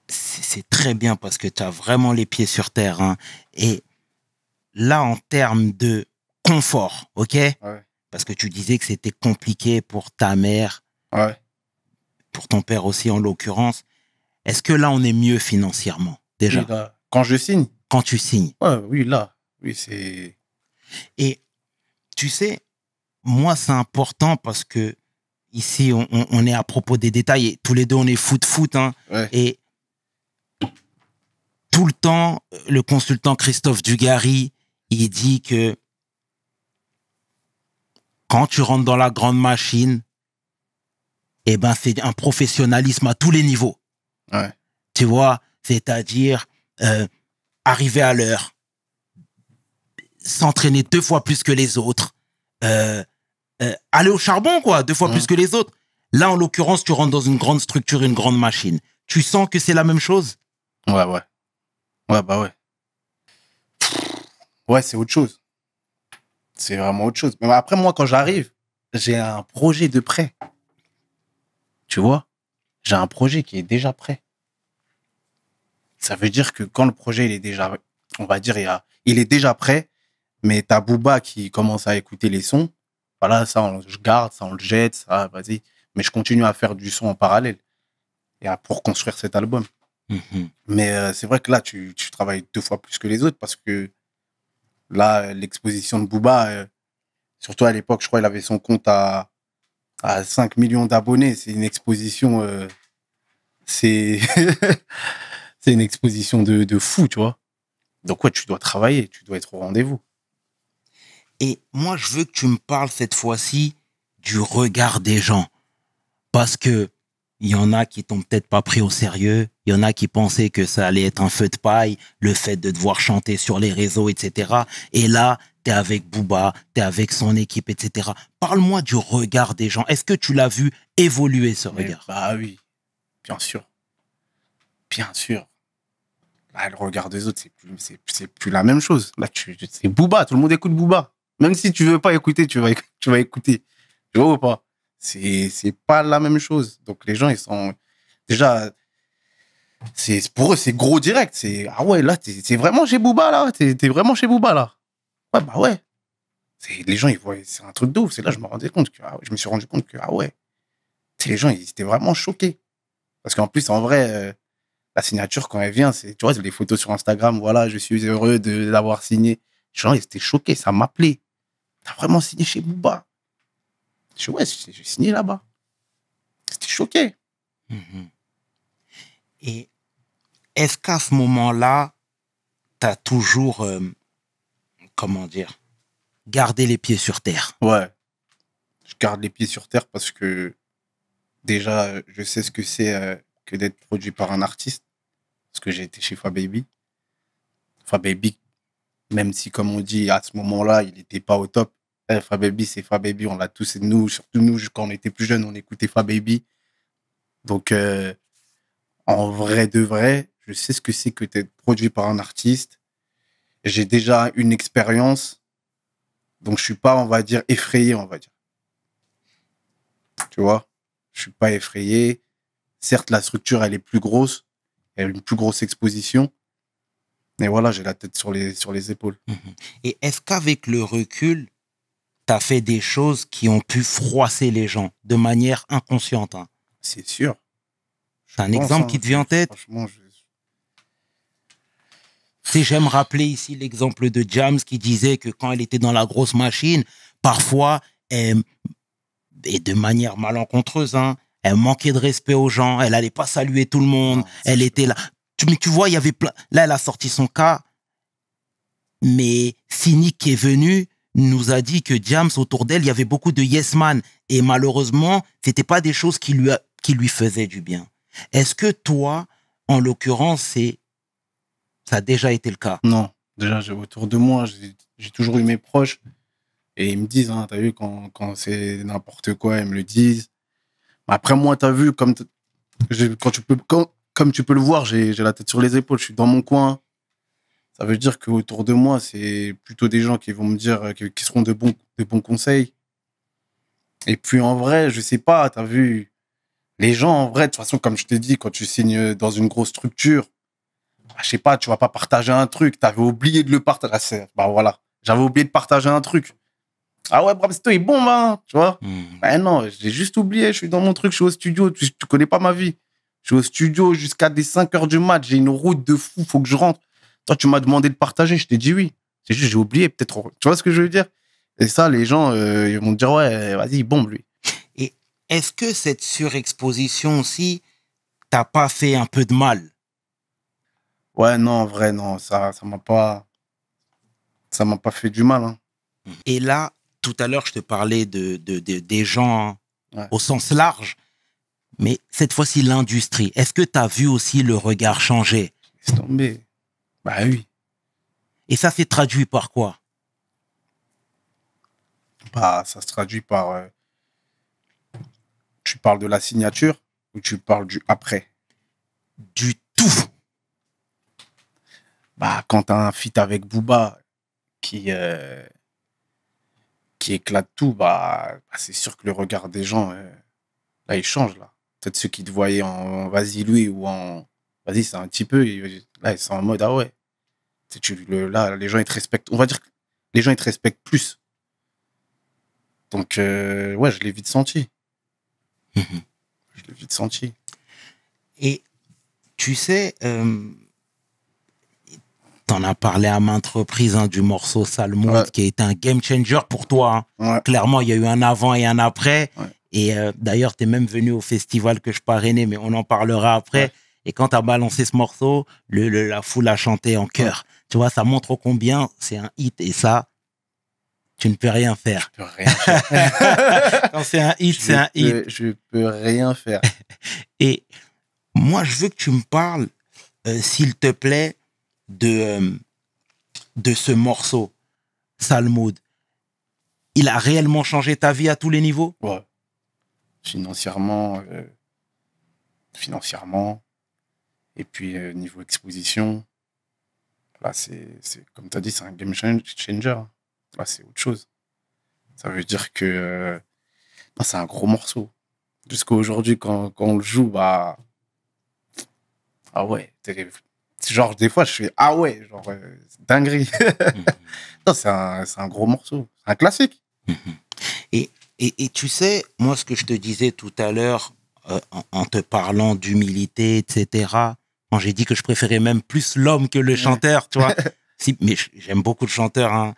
c'est très bien parce que tu as vraiment les pieds sur terre. Hein. Et là, en termes de confort, ok? Ouais. Parce que tu disais que c'était compliqué pour ta mère, Ouais. pour ton père aussi en l'occurrence. Est-ce que là, on est mieux financièrement déjà? Oui, là, quand je signe? Quand tu signes? Ouais, oui, là. Oui, c'est... Et tu sais, moi, c'est important parce que ici, on est à propos des détails et tous les deux, on est foot. Hein, ouais. Et tout le temps, le consultant Christophe Dugarry, il dit que quand tu rentres dans la grande machine, eh ben, c'est un professionnalisme à tous les niveaux. Ouais. Tu vois, c'est-à-dire arriver à l'heure, s'entraîner 2 fois plus que les autres, aller au charbon, quoi, 2 fois plus que les autres. Là, en l'occurrence, tu rentres dans une grande structure, une grande machine. Tu sens que c'est la même chose? Ouais. Ouais, ouais. Ouais, c'est autre chose. C'est vraiment autre chose. Mais après, moi, quand j'arrive, j'ai un projet de prêt. Tu vois? J'ai un projet qui est déjà prêt. Ça veut dire que quand le projet, il est déjà, on va dire, il est déjà prêt, mais t'as Booba qui commence à écouter les sons. Voilà, ça, je garde, ça, on le jette, ça, vas-y. Mais je continue à faire du son en parallèle pour construire cet album. Mais c'est vrai que là, tu travailles 2 fois plus que les autres parce que là, l'exposition de Booba, surtout à l'époque, je crois qu'il avait son compte à 5 millions d'abonnés. C'est une exposition, c'est une exposition de fou, tu vois. Donc ouais, tu dois travailler, tu dois être au rendez-vous. Et moi, je veux que tu me parles cette fois-ci du regard des gens. Parce que il y en a qui t'ont peut-être pas pris au sérieux. Il y en a qui pensaient que ça allait être un feu de paille, le fait de devoir chanter sur les réseaux, etc. Et là, t'es avec Booba, t'es avec son équipe, etc. Parle-moi du regard des gens. Est-ce que tu l'as vu évoluer, ce regard? Bah oui, bien sûr. Bien sûr. Là, le regard des autres, c'est plus la même chose. Là, c'est Booba, tout le monde écoute Booba. Même si tu veux pas écouter, tu vas écouter. Tu vois ou pas? C'est pas la même chose. Donc les gens, ils sont déjà, pour eux, c'est gros direct. C'est ah ouais, là, t'es vraiment chez Booba là. T'es vraiment chez Booba là. Ouais, bah ouais. Les gens, ils voient, c'est un truc de ouf. C'est là, je me rendais compte que je me suis rendu compte que ah ouais. Les gens, ils étaient vraiment choqués. Parce qu'en plus, en vrai, la signature quand elle vient, tu vois, les photos sur Instagram. Voilà, je suis heureux d'avoir signé. Les gens, ils étaient choqués. Ça m'appelait. T'as vraiment signé chez Booba? Je dis, ouais, j'ai signé là-bas. C'était choqué. Et est-ce qu'à ce moment-là, t'as toujours, comment dire, gardé les pieds sur terre? Ouais. Je garde les pieds sur terre parce que déjà, je sais ce que c'est que d'être produit par un artiste. Parce que j'ai été chez Fababy. Fababy, même si, comme on dit, à ce moment-là, il n'était pas au top. Fababy, c'est Fababy, on l'a tous, nous, surtout nous, quand on était plus jeunes, on écoutait Fababy. Donc, en vrai de vrai, je sais ce que c'est que d'être produit par un artiste. J'ai déjà une expérience, donc je suis pas, on va dire, effrayé, on va dire. Tu vois, je suis pas effrayé. Certes, la structure, elle est plus grosse, elle a une plus grosse exposition, mais voilà, j'ai la tête sur les épaules. Et est-ce qu'avec le recul, t'as fait des choses qui ont pu froisser les gens de manière inconsciente? Hein? C'est sûr. T'as un exemple qui te vient en tête? Franchement, J'aime rappeler ici l'exemple de Jams qui disait que quand elle était dans la grosse machine, parfois, et de manière malencontreuse, hein, elle manquait de respect aux gens, elle allait pas saluer tout le monde, elle était là. Mais tu vois, il y avait plein. Là, elle a sorti son cas, mais Cynic qui est venu nous a dit que Jams, autour d'elle, il y avait beaucoup de yes man. Et malheureusement, c'était pas des choses qui lui faisaient du bien. Est-ce que toi, en l'occurrence, ça a déjà été le cas? Non, Déjà, autour de moi, j'ai toujours eu mes proches. Et ils me disent, hein, t'as vu, quand c'est n'importe quoi, ils me le disent. Après, moi, t'as vu, comme tu peux le voir, j'ai la tête sur les épaules, je suis dans mon coin. Ça veut dire qu'autour de moi, c'est plutôt des gens qui vont me dire, qui seront de bons conseils. Et puis, en vrai, je sais pas, t'as vu, les gens, en vrai, de toute façon, comme je t'ai dit, quand tu signes dans une grosse structure, bah, je sais pas, tu vas pas partager un truc, t'avais oublié de le partager. Bah voilà, j'avais oublié de partager un truc. Ah ouais, Bramsto est bon, man, tu vois. Ben non, j'ai juste oublié, je suis dans mon truc, je suis au studio, tu connais pas ma vie. Je suis au studio jusqu'à des 5 heures du mat, j'ai une route de fou, faut que je rentre. Toi, tu m'as demandé de partager, je t'ai dit oui. C'est juste, j'ai oublié, peut-être. Tu vois ce que je veux dire? Et ça, les gens, ils vont te dire, ouais, vas-y, bombe, lui. Et est-ce que cette surexposition aussi t'a pas fait un peu de mal? Ouais, non, en vrai, non, ça m'a pas fait du mal, hein. Et là, tout à l'heure, je te parlais des gens, hein, Ouais. au sens large, mais cette fois-ci, l'industrie. Est-ce que tu as vu aussi le regard changer? Laisse tomber. Bah oui. Et ça s'est traduit par quoi? Bah, ça se traduit par. Tu parles de la signature ou tu parles du après? Du tout. Bah, quand t'as un feat avec Booba qui éclate tout, bah, c'est sûr que le regard des gens, là, il change, là. Peut-être ceux qui te voyaient en vas-y, lui, ou en vas-y, c'est un petit peu, là, ils sont en mode, ah ouais. Là, les gens, ils te respectent. On va dire que les gens, ils te respectent plus. Donc, ouais, je l'ai vite senti. Je l'ai vite senti. Et tu sais, t'en as parlé à maintes reprises, hein, du morceau Sale Monde, Ouais. qui a été un game changer pour toi, hein. Ouais. Clairement, il y a eu un avant et un après. Ouais. Et d'ailleurs, tu es même venu au festival que je parrainais, mais on en parlera après. Ouais. Et quand tu as balancé ce morceau, la foule a chanté en chœur. Ouais. Tu vois, ça montre ô combien c'est un hit. Et ça, tu ne peux rien faire. Je peux rien faire. Quand c'est un hit, c'est un hit. Je peux rien faire. Et moi, je veux que tu me parles, s'il te plaît, de ce morceau, Sale Mood. Il a réellement changé ta vie à tous les niveaux? Ouais. Financièrement, et puis niveau exposition, là, c'est comme tu as dit, c'est un game changer. Là, c'est autre chose. Ça veut dire que c'est un gros morceau. Jusqu'à aujourd'hui, quand on le joue, bah. Ah ouais. Genre, des fois, je fais ah ouais, genre, dinguerie. Non, c'est un gros morceau. C'est un classique. Et tu sais, moi, ce que je te disais tout à l'heure, en te parlant d'humilité, etc., quand j'ai dit que je préférais même plus l'homme que le chanteur, tu vois. Mais j'aime beaucoup le chanteur, hein.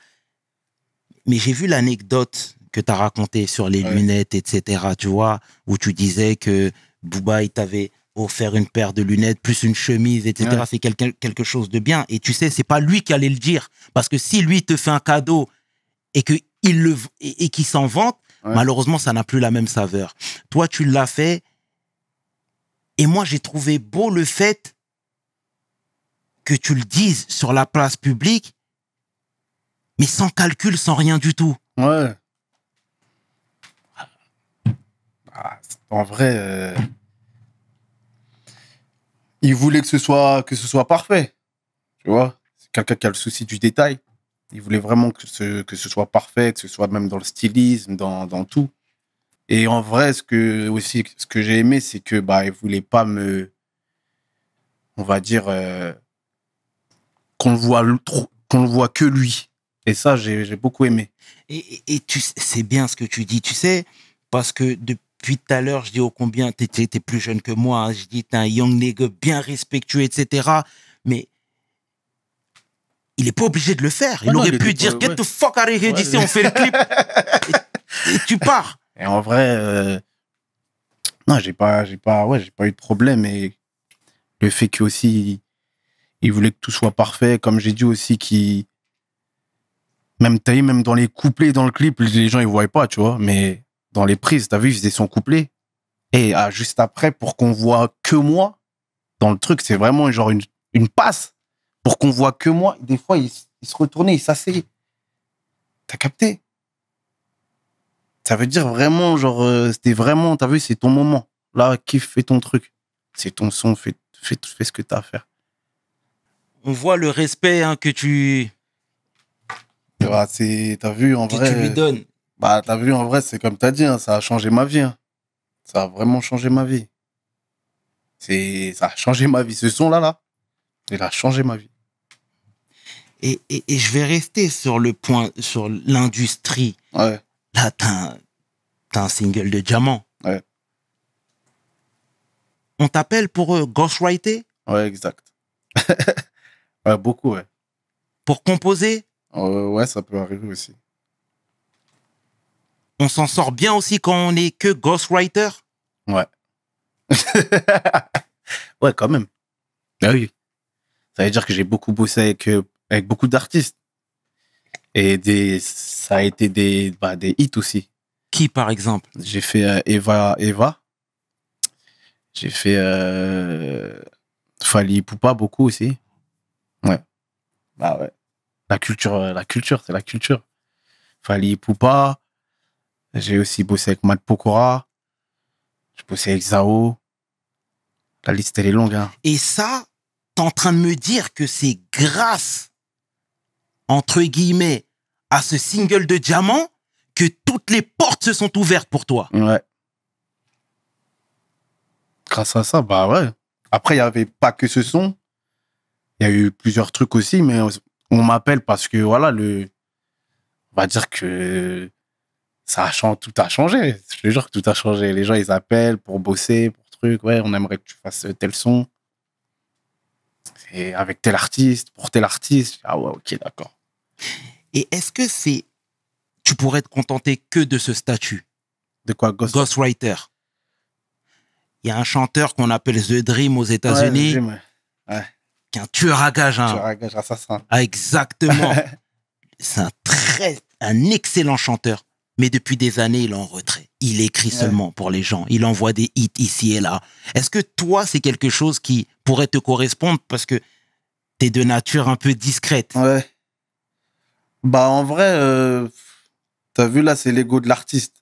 Mais j'ai vu l'anecdote que tu as racontée sur les lunettes, etc., tu vois, où tu disais que Booba, il t'avait offert une paire de lunettes, plus une chemise, etc. Ouais. C'est quelque chose de bien. Et tu sais, c'est pas lui qui allait le dire. Parce que si lui te fait un cadeau et qu'il s'en vante, malheureusement, ça n'a plus la même saveur. Toi, tu l'as fait. Et moi, j'ai trouvé beau le fait que tu le dises sur la place publique, mais sans calcul, sans rien du tout. Ouais. Ah, en vrai, il voulait que ce soit parfait. Tu vois, c'est quelqu'un qui a le souci du détail. Il voulait vraiment que ce soit parfait, que ce soit même dans le stylisme, dans tout. Et en vrai, ce que j'ai aimé, c'est que il voulait pas on va dire, qu'on le voit que lui. Et ça, j'ai beaucoup aimé. Et c'est bien ce que tu dis, tu sais, parce que depuis tout à l'heure, je dis ô combien t'es plus jeune que moi, hein, je dis t'es un young nigga bien respectueux, etc. Mais il n'est pas obligé de le faire. Il aurait pu dire get the fuck out of here d'ici, on fait le clip et tu pars. Et en vrai, non, j'ai pas eu de problème. Et le fait qu'aussi, il voulait que tout soit parfait, comme j'ai dit aussi, même dans les couplets, dans le clip, les gens ils voyaient pas, tu vois. Mais dans les prises, t'as vu, il faisait son couplet. Et juste après, pour qu'on voit que moi, dans le truc, c'est vraiment genre une passe. Pour qu'on voit que moi, des fois, il se retournait, il s'asseyait. T'as capté? Ça veut dire vraiment, genre, c'était vraiment, t'as vu, c'est ton moment. Là, kiffe, fais ton truc. C'est ton son, fais ce que t'as à faire. On voit le respect hein, que tu T'as vu, en vrai. lui donnes. Bah, t'as vu, en vrai, c'est comme t'as dit, hein, ça a changé ma vie. Hein. Ça a vraiment changé ma vie. Ça a changé ma vie. Ce son-là, il a changé ma vie. Et je vais rester sur le point, sur l'industrie. Ouais. Là, t'as un single de diamant. Ouais. On t'appelle pour ghostwriter? Ouais, exact. Ouais, beaucoup, ouais. Pour composer? Ouais, ça peut arriver aussi. On s'en sort bien aussi quand on n'est que ghostwriter? Ouais. Ouais, quand même. Ah oui. Ça veut dire que j'ai beaucoup bossé avec beaucoup d'artistes. Et ça a été des hits aussi. Qui, par exemple? J'ai fait Eva. J'ai fait Fally Ipupa beaucoup aussi. Ouais. Bah ouais. La culture, c'est la culture. Fally Ipupa. J'ai aussi bossé avec Matt Pokora. J'ai bossé avec Zao. La liste, elle est longue. Hein. Et ça, t'es en train de me dire que c'est grâce, entre guillemets, à ce single de diamant que toutes les portes se sont ouvertes pour toi. Ouais. Grâce à ça, bah ouais. Après, il n'y avait pas que ce son. Il y a eu plusieurs trucs aussi, mais on m'appelle parce que, voilà, on va dire que tout a changé. Je te jure que tout a changé. Les gens, ils appellent pour bosser, pour truc. Ouais, on aimerait que tu fasses tel son. Et avec tel artiste, pour tel artiste. Ah ouais, ok, d'accord. Et est-ce que tu pourrais te contenter que de ce statut? De quoi, Ghostwriter. Il y a un chanteur qu'on appelle The Dream aux États-Unis, ouais. qui est un tueur à gages. Tueur à gages, assassin. Ah, exactement. C'est un excellent chanteur. Mais depuis des années, il est en retrait. Il écrit seulement pour les gens. Il envoie des hits ici et là. Est-ce que toi, c'est quelque chose qui pourrait te correspondre parce que t'es de nature un peu discrète? Ouais. Bah, en vrai, t'as vu, là, c'est l'ego de l'artiste.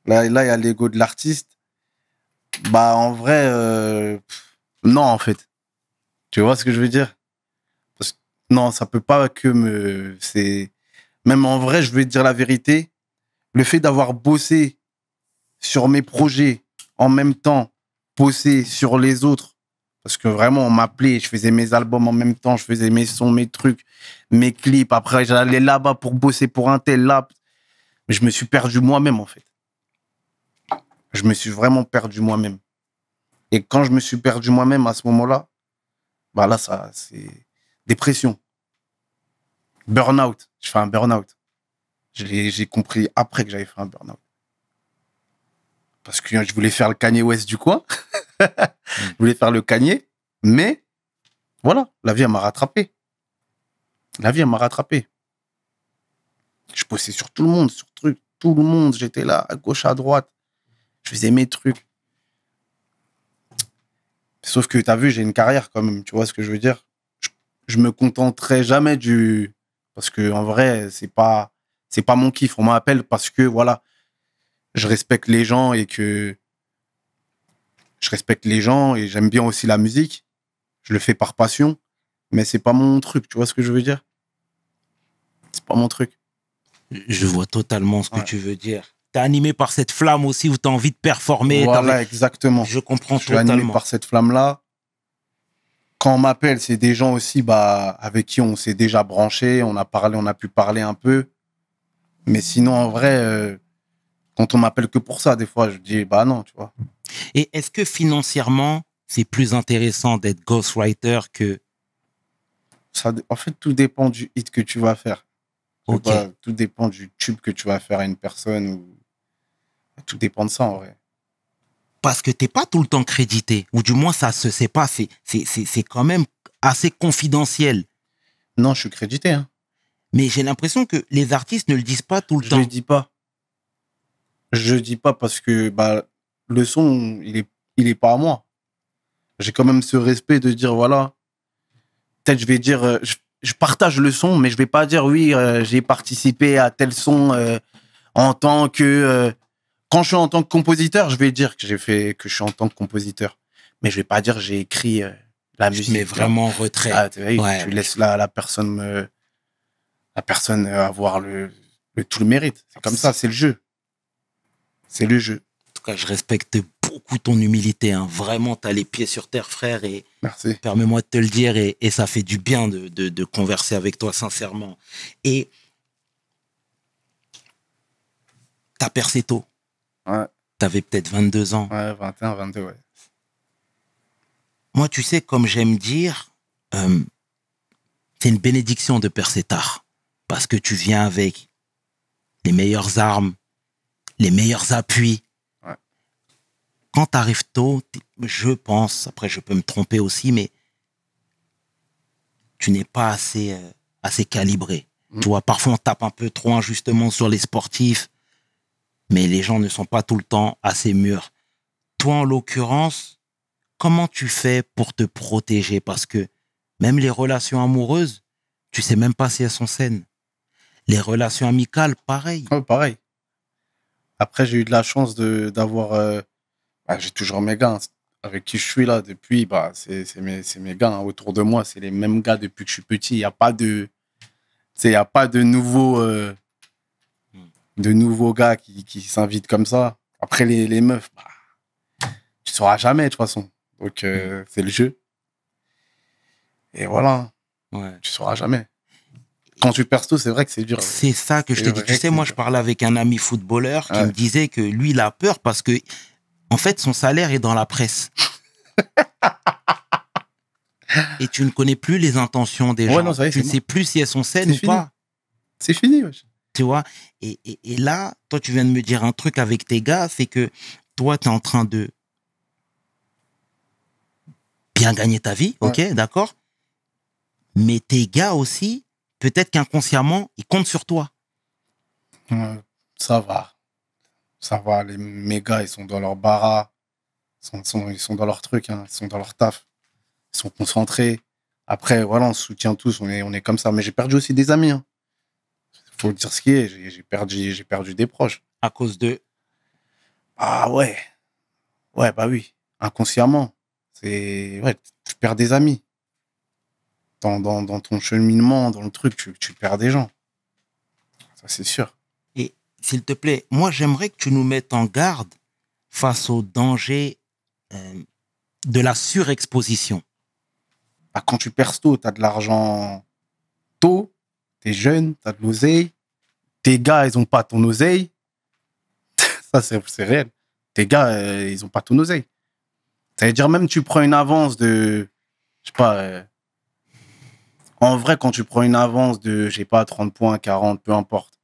Là, il y a l'ego de l'artiste. Bah, en vrai, non, en fait. Tu vois ce que je veux dire? Non, ça peut pas Même en vrai, je vais te dire la vérité. Le fait d'avoir bossé sur mes projets, en même temps, bosser sur les autres, parce que vraiment, on m'appelait, je faisais mes albums en même temps, je faisais mes sons, mes trucs, mes clips. Après, j'allais là-bas pour bosser pour un tel, là. Mais je me suis perdu moi-même, en fait. Je me suis vraiment perdu moi-même. Et quand je me suis perdu moi-même à ce moment-là, bah là, ça, c'est dépression. Burn-out. Je fais un burn-out. J'ai compris après que j'avais fait un burn-out. Parce que je voulais faire le Kanye West du coin. Je voulais faire le Kanye. Mais, voilà, la vie, elle m'a rattrapé. La vie, elle m'a rattrapé. Je bossais sur tout le monde, tout le monde. J'étais là, à gauche, à droite. Je faisais mes trucs. Sauf que, t'as vu, j'ai une carrière quand même. Tu vois ce que je veux dire? Je me contenterai jamais Parce que, en vrai, c'est pas mon kiff. On m'appelle parce que, voilà, je respecte les gens et j'aime bien aussi la musique. Je le fais par passion, mais c'est pas mon truc. Tu vois ce que je veux dire? C'est pas mon truc. Je vois totalement ce que tu veux dire. T'es animé par cette flamme aussi où t'as envie de performer. Voilà, exactement. Je comprends totalement. Je suis animé par cette flamme-là. Quand on m'appelle, c'est des gens aussi avec qui on s'est déjà branché, on a pu parler un peu. Mais sinon, en vrai, quand on m'appelle que pour ça, des fois, je dis, bah non, tu vois. Et est-ce que financièrement, c'est plus intéressant d'être ghostwriter que... En fait, tout dépend du hit que tu vas faire. Ok. Tout dépend du tube que tu vas faire à une personne. Tout dépend de ça, en vrai. Parce que t'es pas tout le temps crédité. Ou du moins, ça se sait pas. C'est quand même assez confidentiel. Non, je suis crédité. Hein. Mais j'ai l'impression que les artistes ne le disent pas tout le temps. Je le dis pas. Je dis pas parce que le son, il est pas à moi. J'ai quand même ce respect de dire, voilà, peut-être je vais dire, je partage le son, mais je vais pas dire oui, j'ai participé à tel son en tant que. Quand je suis en tant que compositeur, je vais dire que que je suis en tant que compositeur, mais je vais pas dire j'ai écrit la Je musique. mets tu vois. vraiment en retrait. Ah, tu vois, Ouais. tu laisses la personne avoir tout le mérite. C'est comme ça, c'est le jeu. C'est le jeu. En tout cas, je respecte beaucoup ton humilité. Hein. Vraiment, tu as les pieds sur terre, frère. Et Merci. permets-moi de te le dire. Et ça fait du bien de converser avec toi, sincèrement. Et t'as percé tôt. Ouais, T'avais peut-être 22 ans. ouais, 21, 22, ouais. Moi, tu sais, comme j'aime dire, c'est une bénédiction de percer tard. Parce que tu viens avec les meilleures armes, les meilleurs appuis. Ouais. Quand tu arrives tôt, je pense, après je peux me tromper aussi, mais tu n'es pas assez calibré. Tu vois, parfois on tape un peu trop injustement sur les sportifs, mais les gens ne sont pas tout le temps assez mûrs. Toi, en l'occurrence, comment tu fais pour te protéger? Parce que même les relations amoureuses, tu sais même pas si elles sont saines. Les relations amicales, pareil. Ouais, pareil. Après, j'ai eu de la chance d'avoir. J'ai toujours mes gars hein, avec qui je suis là depuis. C'est mes gars hein, autour de moi. C'est les mêmes gars depuis que je suis petit. Il n'y a pas de. Il y a pas de nouveaux gars qui s'invitent comme ça. Après, les meufs, tu ne sauras jamais de toute façon. Donc, c'est le jeu. Et voilà, Ouais. tu ne sauras jamais. Quand tu perds tout, c'est vrai que c'est dur. C'est ça que je C'est te dis. vrai Tu sais, que moi, c'est je parlais avec un ami footballeur qui Ouais. me disait que lui, il a peur parce que, en fait, son salaire est dans la presse. Et tu ne connais plus les intentions des Ouais, gens. non, ça y est, Tu ne c'est sais plus si elles sont saines C'est ou fini. pas. C'est fini, wesh. Tu vois, et là, toi, tu viens de me dire un truc avec tes gars, c'est que toi, tu es en train de bien gagner ta vie, ok, d'accord? Mais tes gars aussi, peut-être qu'inconsciemment, ils comptent sur toi. Ça va. Ça va. Mes gars, ils sont dans leur bara. Ils sont dans leur truc. Hein. Ils sont dans leur taf. Ils sont concentrés. Après, voilà, on se soutient tous. On est comme ça. Mais j'ai perdu aussi des amis. Hein. Faut dire ce qui est. J'ai perdu des proches. À cause de... Ah ouais. Ouais, bah oui. Inconsciemment. Ouais, tu perds des amis. Dans ton cheminement, dans le truc, tu perds des gens. Ça, c'est sûr. Et s'il te plaît, moi, j'aimerais que tu nous mettes en garde face au danger de la surexposition. Quand tu perds tôt, tu as de l'argent tôt, tu es jeune, tu as de l'oseille. Tes gars, ils n'ont pas ton oseille. Ça, c'est réel. Tes gars, ils n'ont pas ton oseille. Ça veut dire même tu prends une avance de... Je sais pas... en vrai, quand tu prends une avance de, je sais pas, 30 points, 40, peu importe.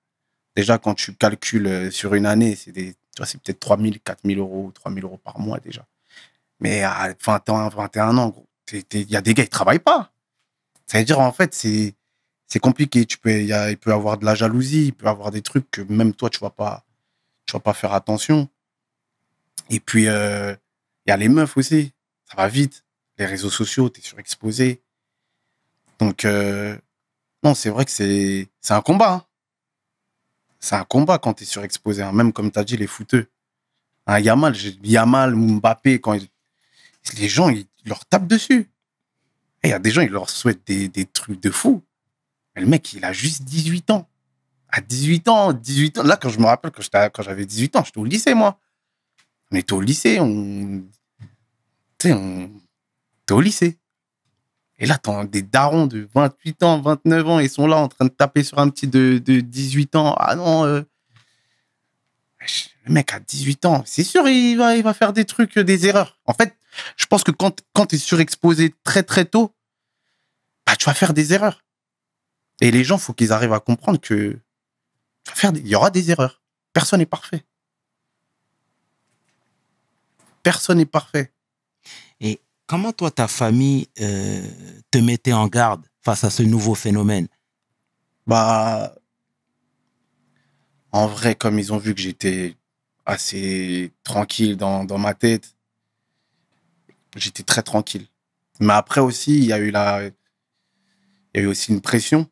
Déjà, quand tu calcules sur une année, c'est peut-être 3 000, 4 000 euros, 3 000 euros par mois déjà. Mais à 20 ans, 21 ans, il y a des gars, ils travaillent pas. Ça veut dire, en fait, c'est compliqué. Il peut y avoir de la jalousie, il peut y avoir des trucs que même toi, tu vas pas faire attention. Et puis, il y a les meufs aussi. Ça va vite. Les réseaux sociaux, tu es surexposé. Donc, non, c'est vrai que c'est un combat. Hein. C'est un combat quand tu es surexposé. Hein. Même comme tu as dit, les footeux. Hein, Yamal ou Mbappé, les gens, ils leur tapent dessus. Et il y a des gens, ils leur souhaitent des trucs de fou. Mais le mec, il a juste 18 ans. À 18 ans, là, quand je me rappelle, quand j'avais 18 ans, j'étais au lycée, moi. On était au lycée, t'es au lycée. Et là, t'as des darons de 28 ans, 29 ans, ils sont là en train de taper sur un petit de 18 ans. Ah non, le mec a 18 ans, c'est sûr, il va faire des trucs, des erreurs. En fait, je pense que quand tu es surexposé très, très tôt, tu vas faire des erreurs. Et les gens, il faut qu'ils arrivent à comprendre que il y aura des erreurs. Personne n'est parfait. Personne n'est parfait. Et comment toi, ta famille te mettait en garde face à ce nouveau phénomène? En vrai, comme ils ont vu que j'étais assez tranquille dans ma tête, j'étais très tranquille. Mais après aussi, il y a eu Il y a eu aussi une pression.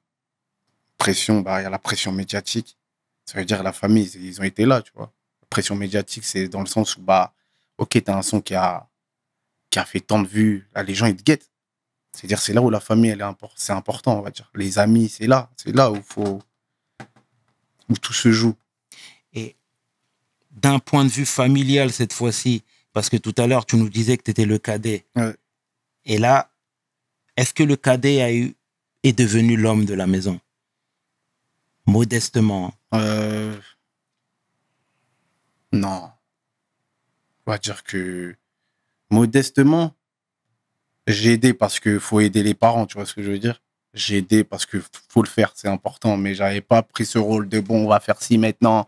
Pression, bah, il y a la pression médiatique. Ça veut dire la famille, ils ont été là, tu vois. La pression médiatique, c'est dans le sens où, bah, ok, t'as un son qui a fait tant de vues, là, les gens, ils te guettent. C'est-à-dire, c'est là où la famille, c'est important, on va dire. Les amis, c'est là où tout se joue. Et d'un point de vue familial cette fois-ci, parce que tout à l'heure, tu nous disais que tu étais le cadet. Ouais. Et là, est-ce que le cadet est devenu l'homme de la maison? Modestement. Non. On va dire que modestement, j'ai aidé parce qu'il faut aider les parents, tu vois ce que je veux dire? J'ai aidé parce qu'il faut le faire, c'est important, mais j'avais pas pris ce rôle de bon, on va faire ci maintenant,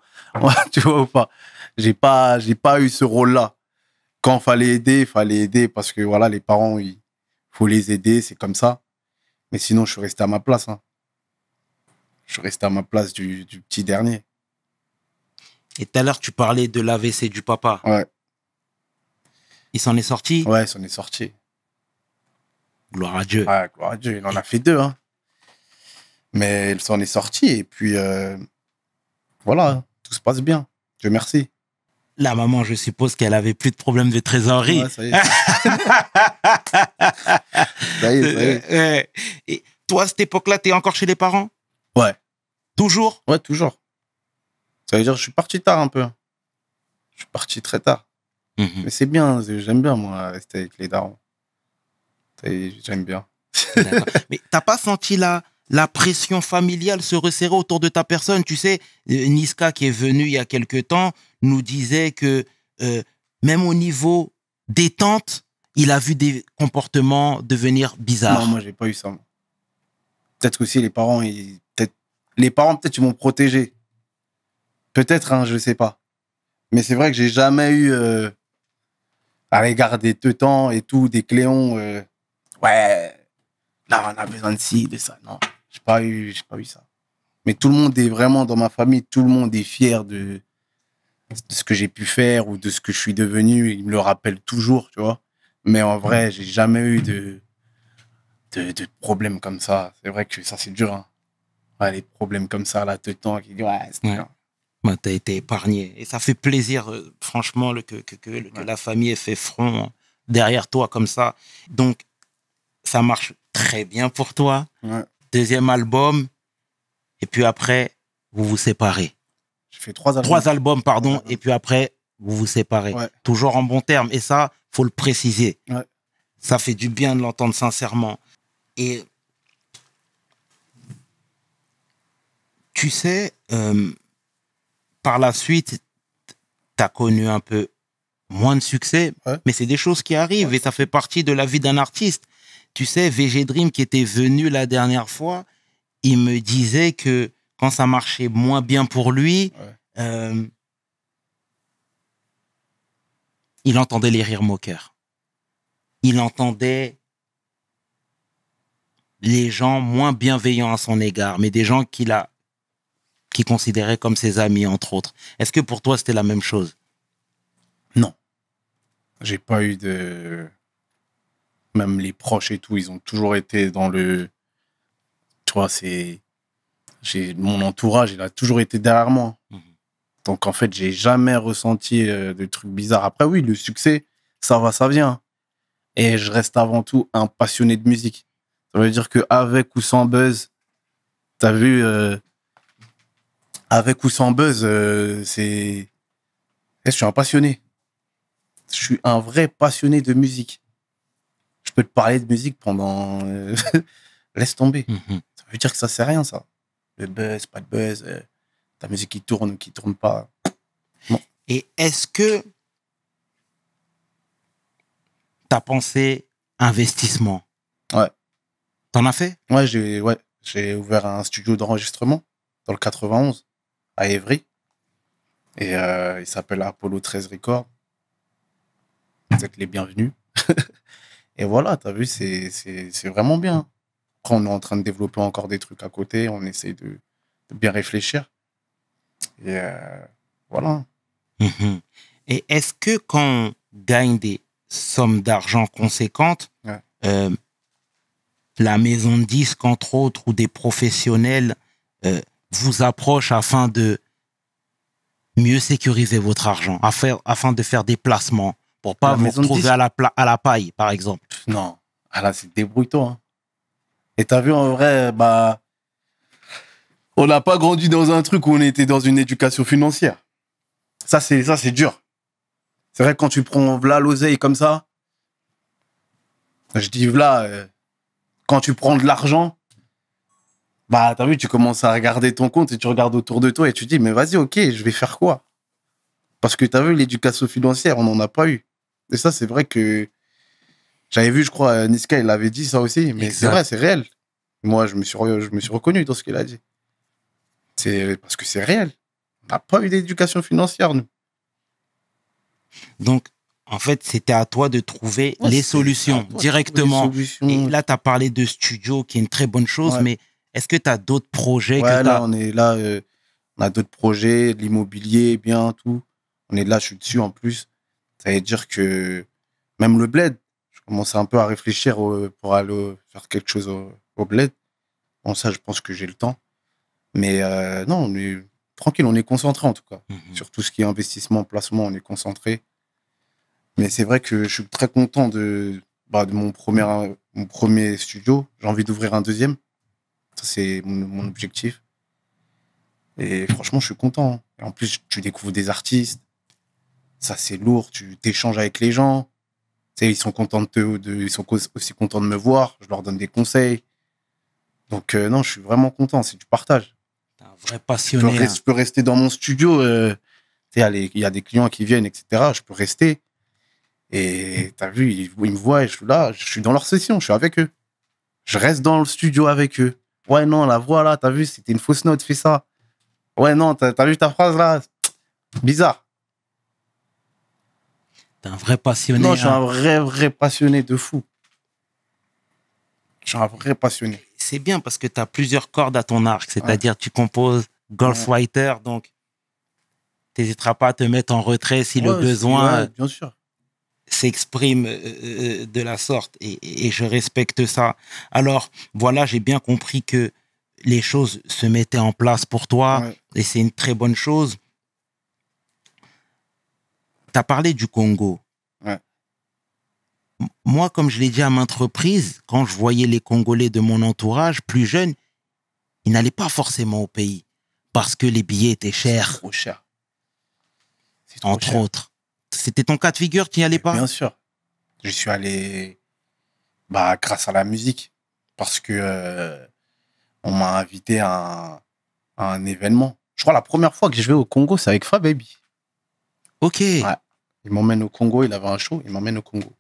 tu vois ou pas? J'ai pas eu ce rôle-là. Quand il fallait aider parce que voilà, les parents, il faut les aider, c'est comme ça. Mais sinon, je suis resté à ma place. Hein. Je suis resté à ma place du petit dernier. Et tout à l'heure, tu parlais de l'AVC du papa. Ouais. Il s'en est sorti? Ouais, il s'en est sorti. Gloire à Dieu. Ouais, gloire à Dieu, il en a fait 2. Hein. Mais il s'en est sorti et puis voilà, tout se passe bien. Dieu merci. La maman, je suppose qu'elle avait plus de problème de trésorerie. Ouais, ça y est. Ça y est. Et toi, à cette époque-là, t'es encore chez les parents? Ouais. Toujours? Ouais, toujours. Ça veut dire que je suis parti tard un peu. Je suis parti très tard. Mais c'est bien, j'aime bien, moi, rester avec les darons. J'aime bien. D'accord. Mais t'as pas senti la pression familiale se resserrer autour de ta personne? Tu sais, Niska, qui est venu il y a quelque temps, nous disait que même au niveau détente, il a vu des comportements devenir bizarres. Non, moi, j'ai pas eu ça. Moi. Peut-être qu'aussi les parents, peut-être ils m'ont protégé. Peut-être, hein, je sais pas. Mais c'est vrai que j'ai jamais eu, à l'égard des teutans et tout, des cléons, ouais, là, on a besoin de ci, de ça. Non, j'ai pas eu ça. Mais tout le monde est vraiment dans ma famille, tout le monde est fier de ce que j'ai pu faire ou de ce que je suis devenu. Ils me le rappellent toujours, tu vois. Mais en vrai, j'ai jamais eu de problèmes comme ça. C'est vrai que ça, c'est dur. Hein. Ouais, les problèmes comme ça, là, teutan qui dit, ouais, c'est dur. Bah, t'as été épargné. Et ça fait plaisir, franchement, que la famille ait fait front derrière toi comme ça. Donc, ça marche très bien pour toi. Ouais. Deuxième album. Et puis après, vous vous séparez. J'ai fait 3 albums. 3 albums, pardon. Et puis après, vous vous séparez. Ouais. Toujours en bon terme. Et ça, faut le préciser. Ouais. Ça fait du bien de l'entendre sincèrement. Et tu sais, par la suite, tu as connu un peu moins de succès, mais c'est des choses qui arrivent et ça fait partie de la vie d'un artiste. Tu sais, VG Dream qui était venu la dernière fois, il me disait que quand ça marchait moins bien pour lui, il entendait les rires moqueurs. Il entendait les gens moins bienveillants à son égard, mais des gens qu'il considérait comme ses amis, entre autres. Est-ce que pour toi, c'était la même chose? Non. J'ai pas eu de... Même les proches et tout, ils ont toujours été dans le... Tu vois, mon entourage, il a toujours été derrière moi. Donc, en fait, j'ai jamais ressenti de trucs bizarres. Après, oui, le succès, ça va, ça vient. Et je reste avant tout un passionné de musique. Ça veut dire qu'avec ou sans buzz, t'as vu... Avec ou sans buzz, je suis un passionné. Je suis un vrai passionné de musique. Je peux te parler de musique pendant... Laisse tomber. Ça veut dire que ça sert à rien, ça. Le buzz, pas de buzz, ta musique qui tourne ou qui tourne pas. Non. Et est-ce que t'as pensé investissement? Ouais. T'en as fait? Ouais, j'ai ouvert un studio d'enregistrement dans le 91. À Évry. Et il s'appelle Apollo 13 Records. Vous êtes les bienvenus. Et voilà, t'as vu, c'est vraiment bien. Après, on est en train de développer encore des trucs à côté. On essaie de bien réfléchir. Et voilà. Et est-ce que quand on gagne des sommes d'argent conséquentes, la maison de disques, entre autres, ou des professionnels vous approchent afin de mieux sécuriser votre argent, afin de faire des placements, pour pas La vous maison de retrouver à la paille, par exemple. Non. Ah là, c'est débrouille-toi. Hein. Et t'as vu, en vrai, bah, on n'a pas grandi dans un truc où on était dans une éducation financière. Ça, c'est dur. C'est vrai que quand tu prends v'là l'oseille comme ça, je dis v'là, quand tu prends de l'argent, bah, t'as vu, tu commences à regarder ton compte et tu regardes autour de toi et tu dis, mais vas-y, ok, je vais faire quoi? Parce que t'as vu, l'éducation financière, on n'en a pas eu. Et ça, c'est vrai que j'avais vu, je crois, Niska, il avait dit ça aussi, mais Exact. c'est vrai, c'est réel. Moi, je me suis reconnu dans ce qu'il a dit. C'est parce que c'est réel. On n'a pas eu d'éducation financière, nous. Donc, en fait, c'était à toi de trouver Ouais, les c'est solutions à toi de directement. trouver les solutions. Et là, tu as parlé de studio, qui est une très bonne chose, Ouais. mais est-ce que tu as d'autres projets Ouais, que là, t'as... on est là, on a d'autres projets, de l'immobilier, bien, tout. On est là, je suis dessus en plus. Ça veut dire que même le bled, je commence un peu à réfléchir pour aller faire quelque chose au bled. Bon, ça, je pense que j'ai le temps. Mais non, on est tranquille, on est concentré en tout cas. Mhm. Sur tout ce qui est investissement, placement, on est concentré. Mais c'est vrai que je suis très content de mon premier studio. J'ai envie d'ouvrir un deuxième. Ça, c'est mon objectif. Et franchement, je suis content. Hein. Et en plus, tu découvres des artistes. Ça, c'est lourd. Tu t'échanges avec les gens. Tu sais, ils sont contents ils sont aussi contents de me voir. Je leur donne des conseils. Donc, non, je suis vraiment content. C'est du partage. T'es un vrai passionné. Je peux rester dans mon studio. Tu sais, il y a des clients qui viennent, etc. Je peux rester. Et t'as vu, ils me voient et je suis là. Je suis dans leur session. Je suis avec eux. Je reste dans le studio avec eux. Ouais, non, la voix là, t'as vu, c'était une fausse note, fais ça. Ouais, non, t'as vu ta phrase là? Bizarre. T'es un vrai passionné. Non, je suis hein. un vrai passionné de fou. Je suis un vrai passionné. C'est bien parce que tu as plusieurs cordes à ton arc, c'est-à-dire tu composes ghostwriter, donc tu n'hésiteras pas à te mettre en retrait si le Ouais, besoin ouais, bien sûr. s'exprime de la sorte, et je respecte ça. Alors voilà, j'ai bien compris que les choses se mettaient en place pour toi, Ouais. et c'est une très bonne chose. Tu as parlé du Congo. Ouais. Moi, comme je l'ai dit à maintes reprises, quand je voyais les Congolais de mon entourage, plus jeunes, ils n'allaient pas forcément au pays parce que les billets étaient chers, Trop cher. C'est trop entre cher. autres. C'était ton cas de figure, tu n'y allais pas? Bien sûr. Je suis allé grâce à la musique. Parce que on m'a invité à un événement. Je crois la première fois que je vais au Congo, c'est avec Fababy. Ok. Ouais. Il m'emmène au Congo, il avait un show, il m'emmène au Congo.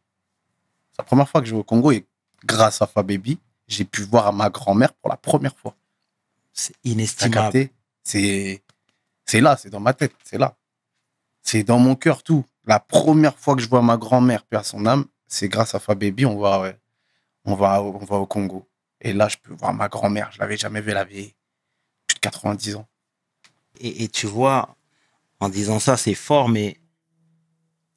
C'est la première fois que je vais au Congo et grâce à Fababy, j'ai pu voir ma grand-mère pour la première fois. C'est T'as inestimable. capté? C'est là, c'est dans ma tête, c'est là. C'est dans mon cœur tout. La première fois que je vois ma grand-mère, paix à son âme, c'est grâce à Fababy, on va au Congo. Et là, je peux voir ma grand-mère. Je l'avais jamais vue, elle avait plus de 90 ans. Et tu vois, en disant ça, c'est fort, mais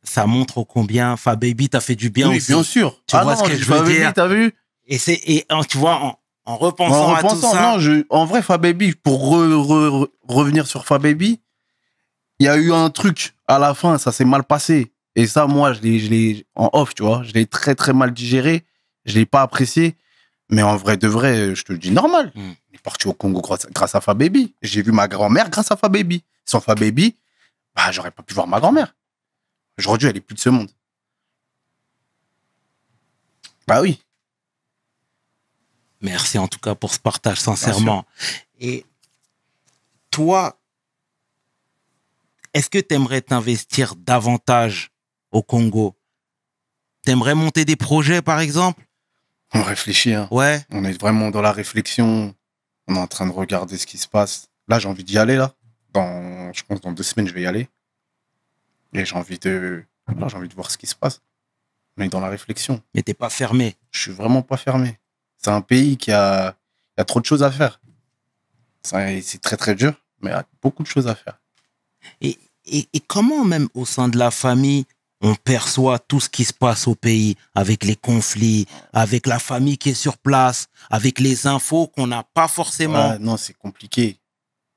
ça montre ô combien Fababy t'a fait du bien Oui, aussi. bien sûr. Tu vois ce que je veux Fababy, dire? t'as vu? Tu vois, en repensant à tout ça, non, en vrai, Fababy, pour revenir sur Fababy, il y a eu un truc à la fin, ça s'est mal passé. Et ça, moi, je l'ai en off, tu vois. Je l'ai très, très mal digéré. Je l'ai pas apprécié. Mais en vrai de vrai, je te le dis normal. Mm. On est parti au Congo grâce à Fababy. J'ai vu ma grand-mère grâce à Fababy. Sans Fababy, j'aurais pas pu voir ma grand-mère. Aujourd'hui, elle est plus de ce monde. Bah oui. merci en tout cas pour ce partage, sincèrement. Et toi, est-ce que tu aimerais t'investir davantage au Congo? T'aimerais monter des projets, par exemple? On réfléchit, hein. Ouais. On est vraiment dans la réflexion. On est en train de regarder ce qui se passe. Là, j'ai envie d'y aller, là. Je pense dans 2 semaines, je vais y aller. Et j'ai envie de voir ce qui se passe. On est dans la réflexion. Mais t'es pas fermé. Je suis vraiment pas fermé. C'est un pays il y a trop de choses à faire. C'est très, très dur, mais il y a beaucoup de choses à faire. Et comment, même au sein de la famille, on perçoit tout ce qui se passe au pays, avec les conflits, avec la famille qui est sur place, avec les infos qu'on n'a pas forcément. Ouais, non, c'est compliqué.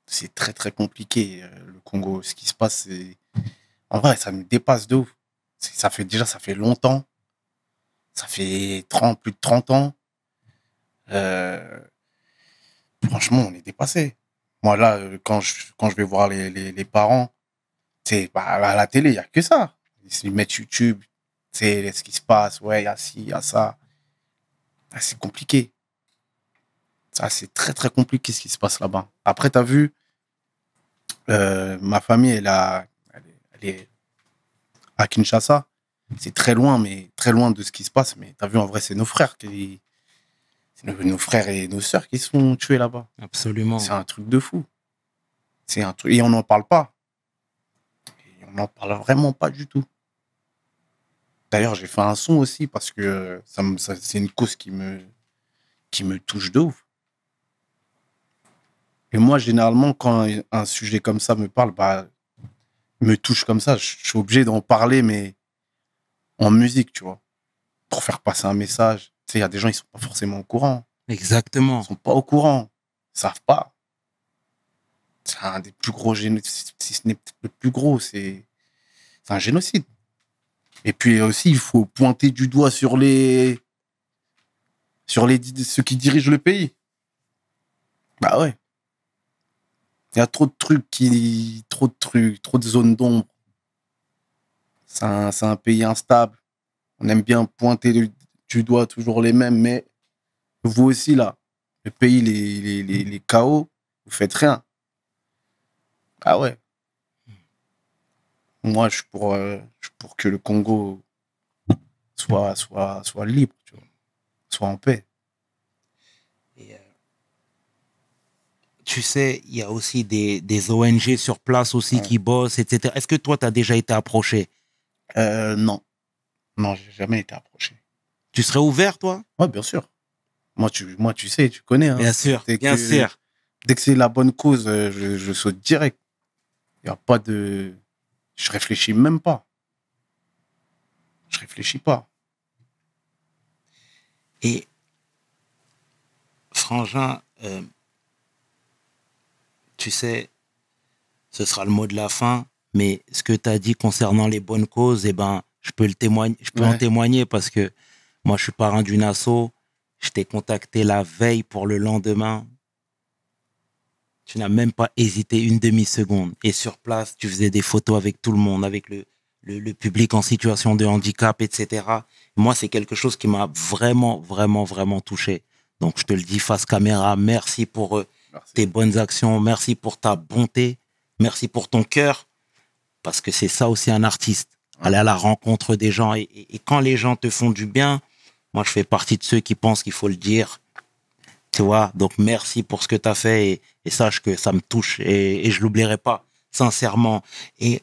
C'est très, très compliqué, le Congo. Ce qui se passe, c'est... En vrai, ça me dépasse de ouf. Ça fait longtemps. Ça fait plus de 30 ans. Franchement, on est dépassé. Moi, là, quand je vais voir les parents, c'est à la télé, il n'y a que ça. Ils mettent YouTube, c'est ce qui se passe. Ouais, il y a ci, il y a ça. Ah, c'est compliqué. Ça, c'est très, très compliqué ce qui se passe là-bas. Après, tu as vu, ma famille, elle est à Kinshasa. C'est très loin, mais très loin de ce qui se passe. Mais tu as vu, en vrai, c'est nos frères nos frères et nos sœurs qui se font tuer là-bas. Absolument. C'est un truc de fou. C'est un truc... Et on n'en parle pas. Et on n'en parle vraiment pas du tout. D'ailleurs, j'ai fait un son aussi parce que c'est une cause qui me touche de ouf. Et moi, généralement, quand un sujet comme ça me parle, me touche comme ça, je suis obligé d'en parler, mais en musique, tu vois, pour faire passer un message. Tu sais, il y a des gens, ils sont pas forcément au courant. Exactement. Ils sont pas au courant. Ils savent pas. C'est un des plus gros génocides, si ce n'est peut-être le plus gros, c'est un génocide. Et puis aussi, il faut pointer du doigt sur ceux qui dirigent le pays. Bah ouais. Il y a trop de zones d'ombre. C'est un pays instable. On aime bien pointer du doigt toujours les mêmes, mais vous aussi là, le pays, les chaos, vous faites rien. Ah ouais. Moi, je suis pour que le Congo soit libre, tu vois, soit en paix. Et, tu sais, il y a aussi des ONG sur place aussi qui bossent, etc. Est-ce que toi, tu as déjà été approché? Non. Non, j'ai jamais été approché. Tu serais ouvert, toi? Ouais, bien sûr. Moi, tu sais, tu connais. Hein. Bien sûr, bien sûr. Dès que c'est la bonne cause, je saute direct. Il n'y a pas de... Je réfléchis même pas. Je réfléchis pas. Et, Frangin, tu sais, ce sera le mot de la fin, mais ce que tu as dit concernant les bonnes causes, eh ben, je peux en témoigner parce que moi, je suis parrain d'une asso. Je t'ai contacté la veille pour le lendemain. Tu n'as même pas hésité une demi-seconde. Et sur place, tu faisais des photos avec tout le monde, avec le public en situation de handicap, etc. Moi, c'est quelque chose qui m'a vraiment, vraiment, vraiment touché. Donc, je te le dis face caméra, merci pour tes bonnes actions, merci pour ta bonté, merci pour ton cœur, parce que c'est ça aussi un artiste, aller à la rencontre des gens. Et quand les gens te font du bien, moi, je fais partie de ceux qui pensent qu'il faut le dire. Tu vois, donc merci pour ce que tu as fait et sache que ça me touche et je l'oublierai pas, sincèrement. Et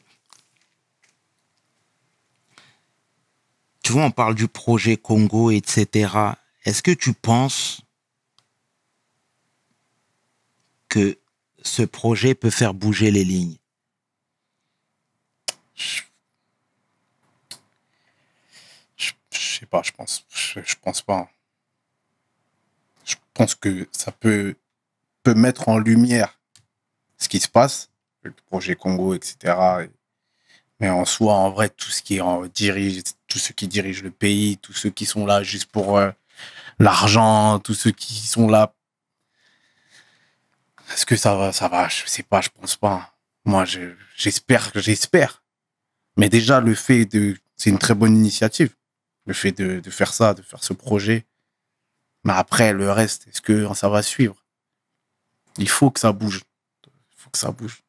tu vois, on parle du projet Congo, etc. Est-ce que tu penses que ce projet peut faire bouger les lignes? Je sais pas, je pense pas. Je pense que ça peut mettre en lumière ce qui se passe, le projet Congo, etc. Mais en soi, en vrai, tout ce qui tous ceux qui dirigent le pays, tous ceux qui sont là juste pour l'argent, tous ceux qui sont là. Est-ce que ça va, je sais pas, je pense pas. Moi, j'espère. Mais déjà, c'est une très bonne initiative. Le fait de faire ça, de faire ce projet. Mais après, le reste, est-ce que ça va suivre? Il faut que ça bouge. Il faut que ça bouge.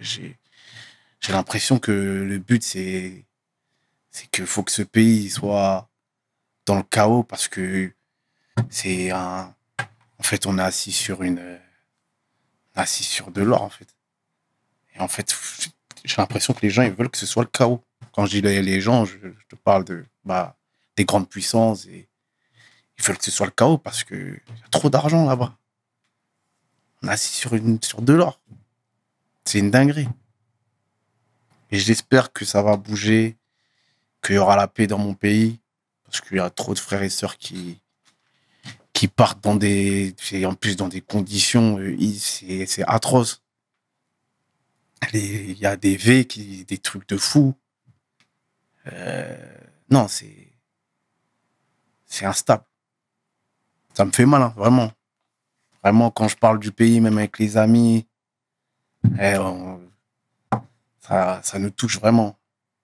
J'ai l'impression que le but, c'est qu'il faut que ce pays soit dans le chaos parce que en fait, on est assis sur de l'or, en fait. Et en fait, j'ai l'impression que les gens, ils veulent que ce soit le chaos. Quand je dis les gens, je te parle des grandes puissances et ils veulent que ce soit le chaos parce que y a trop d'argent là-bas. On est assis sur de l'or. C'est une dinguerie. Et j'espère que ça va bouger qu'il y aura la paix dans mon pays, parce qu'il y a trop de frères et sœurs qui partent dans en plus dans des conditions, c'est atroce. Il y a des trucs de fou. Non, c'est instable. Ça me fait mal, hein, vraiment. Vraiment, quand je parle du pays, même avec les amis, ça nous touche vraiment.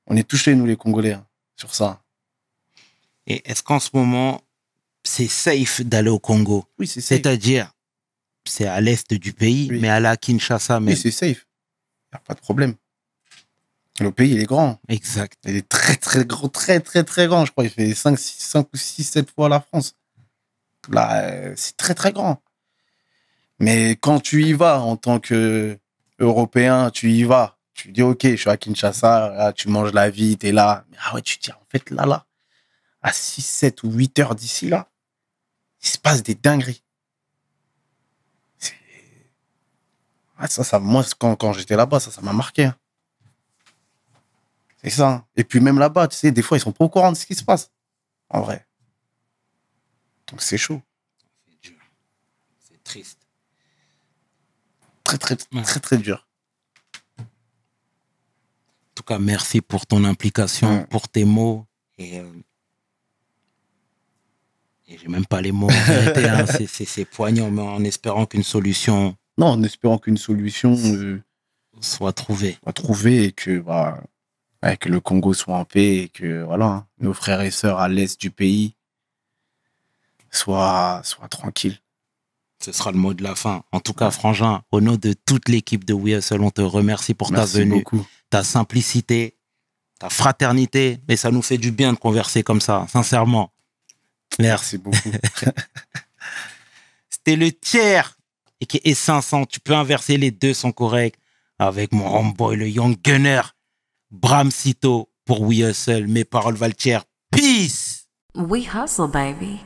On est touchés, nous, les Congolais, hein, sur ça. Et est-ce qu'en ce moment, c'est safe d'aller au Congo? Oui, c'est safe. C'est-à-dire, c'est à l'est du pays, Oui. mais aller à Kinshasa même. Oui, c'est safe. Il n'y a pas de problème. Le pays, il est grand. Exact. Il est très, très grand, très, très, très grand. Je crois qu'il fait 5 ou 6, 7 fois la France. Là, c'est très, très grand. Mais quand tu y vas en tant qu'Européen, tu y vas. Tu dis, OK, je suis à Kinshasa, là, tu manges la vie, t'es là. Mais ah ouais, tu te dis, en fait, là, à 6, 7 ou 8 heures d'ici, là, il se passe des dingueries. Moi, quand j'étais là-bas, ça m'a marqué. Hein. C'est ça. Et puis même là-bas, tu sais, des fois, ils sont pas au courant de ce qui se passe. En vrai. Donc c'est chaud. C'est dur. C'est triste. Très, très, très, très dur. En tout cas, merci pour ton implication, pour tes mots. Et j'ai même pas les mots en vérité. Hein. C'est poignant, mais en espérant qu'une solution... Non, en espérant qu'une solution soit trouvée. Et que, que le Congo soit en paix et que voilà, hein, nos frères et sœurs à l'est du pays soient tranquilles. Ce sera le mot de la fin. En tout cas, Frangin, au nom de toute l'équipe de We Hustle, on te remercie pour ta venue, beaucoup. Ta simplicité, ta fraternité. Mais ça nous fait du bien de converser comme ça, sincèrement. Merci beaucoup. C'était le tiers et qui est 500. Tu peux inverser, les deux sont corrects. Avec mon homeboy, le Young Gunner, Bram Sito pour We Hustle. Mes paroles valent tiers. Peace! We hustle, baby.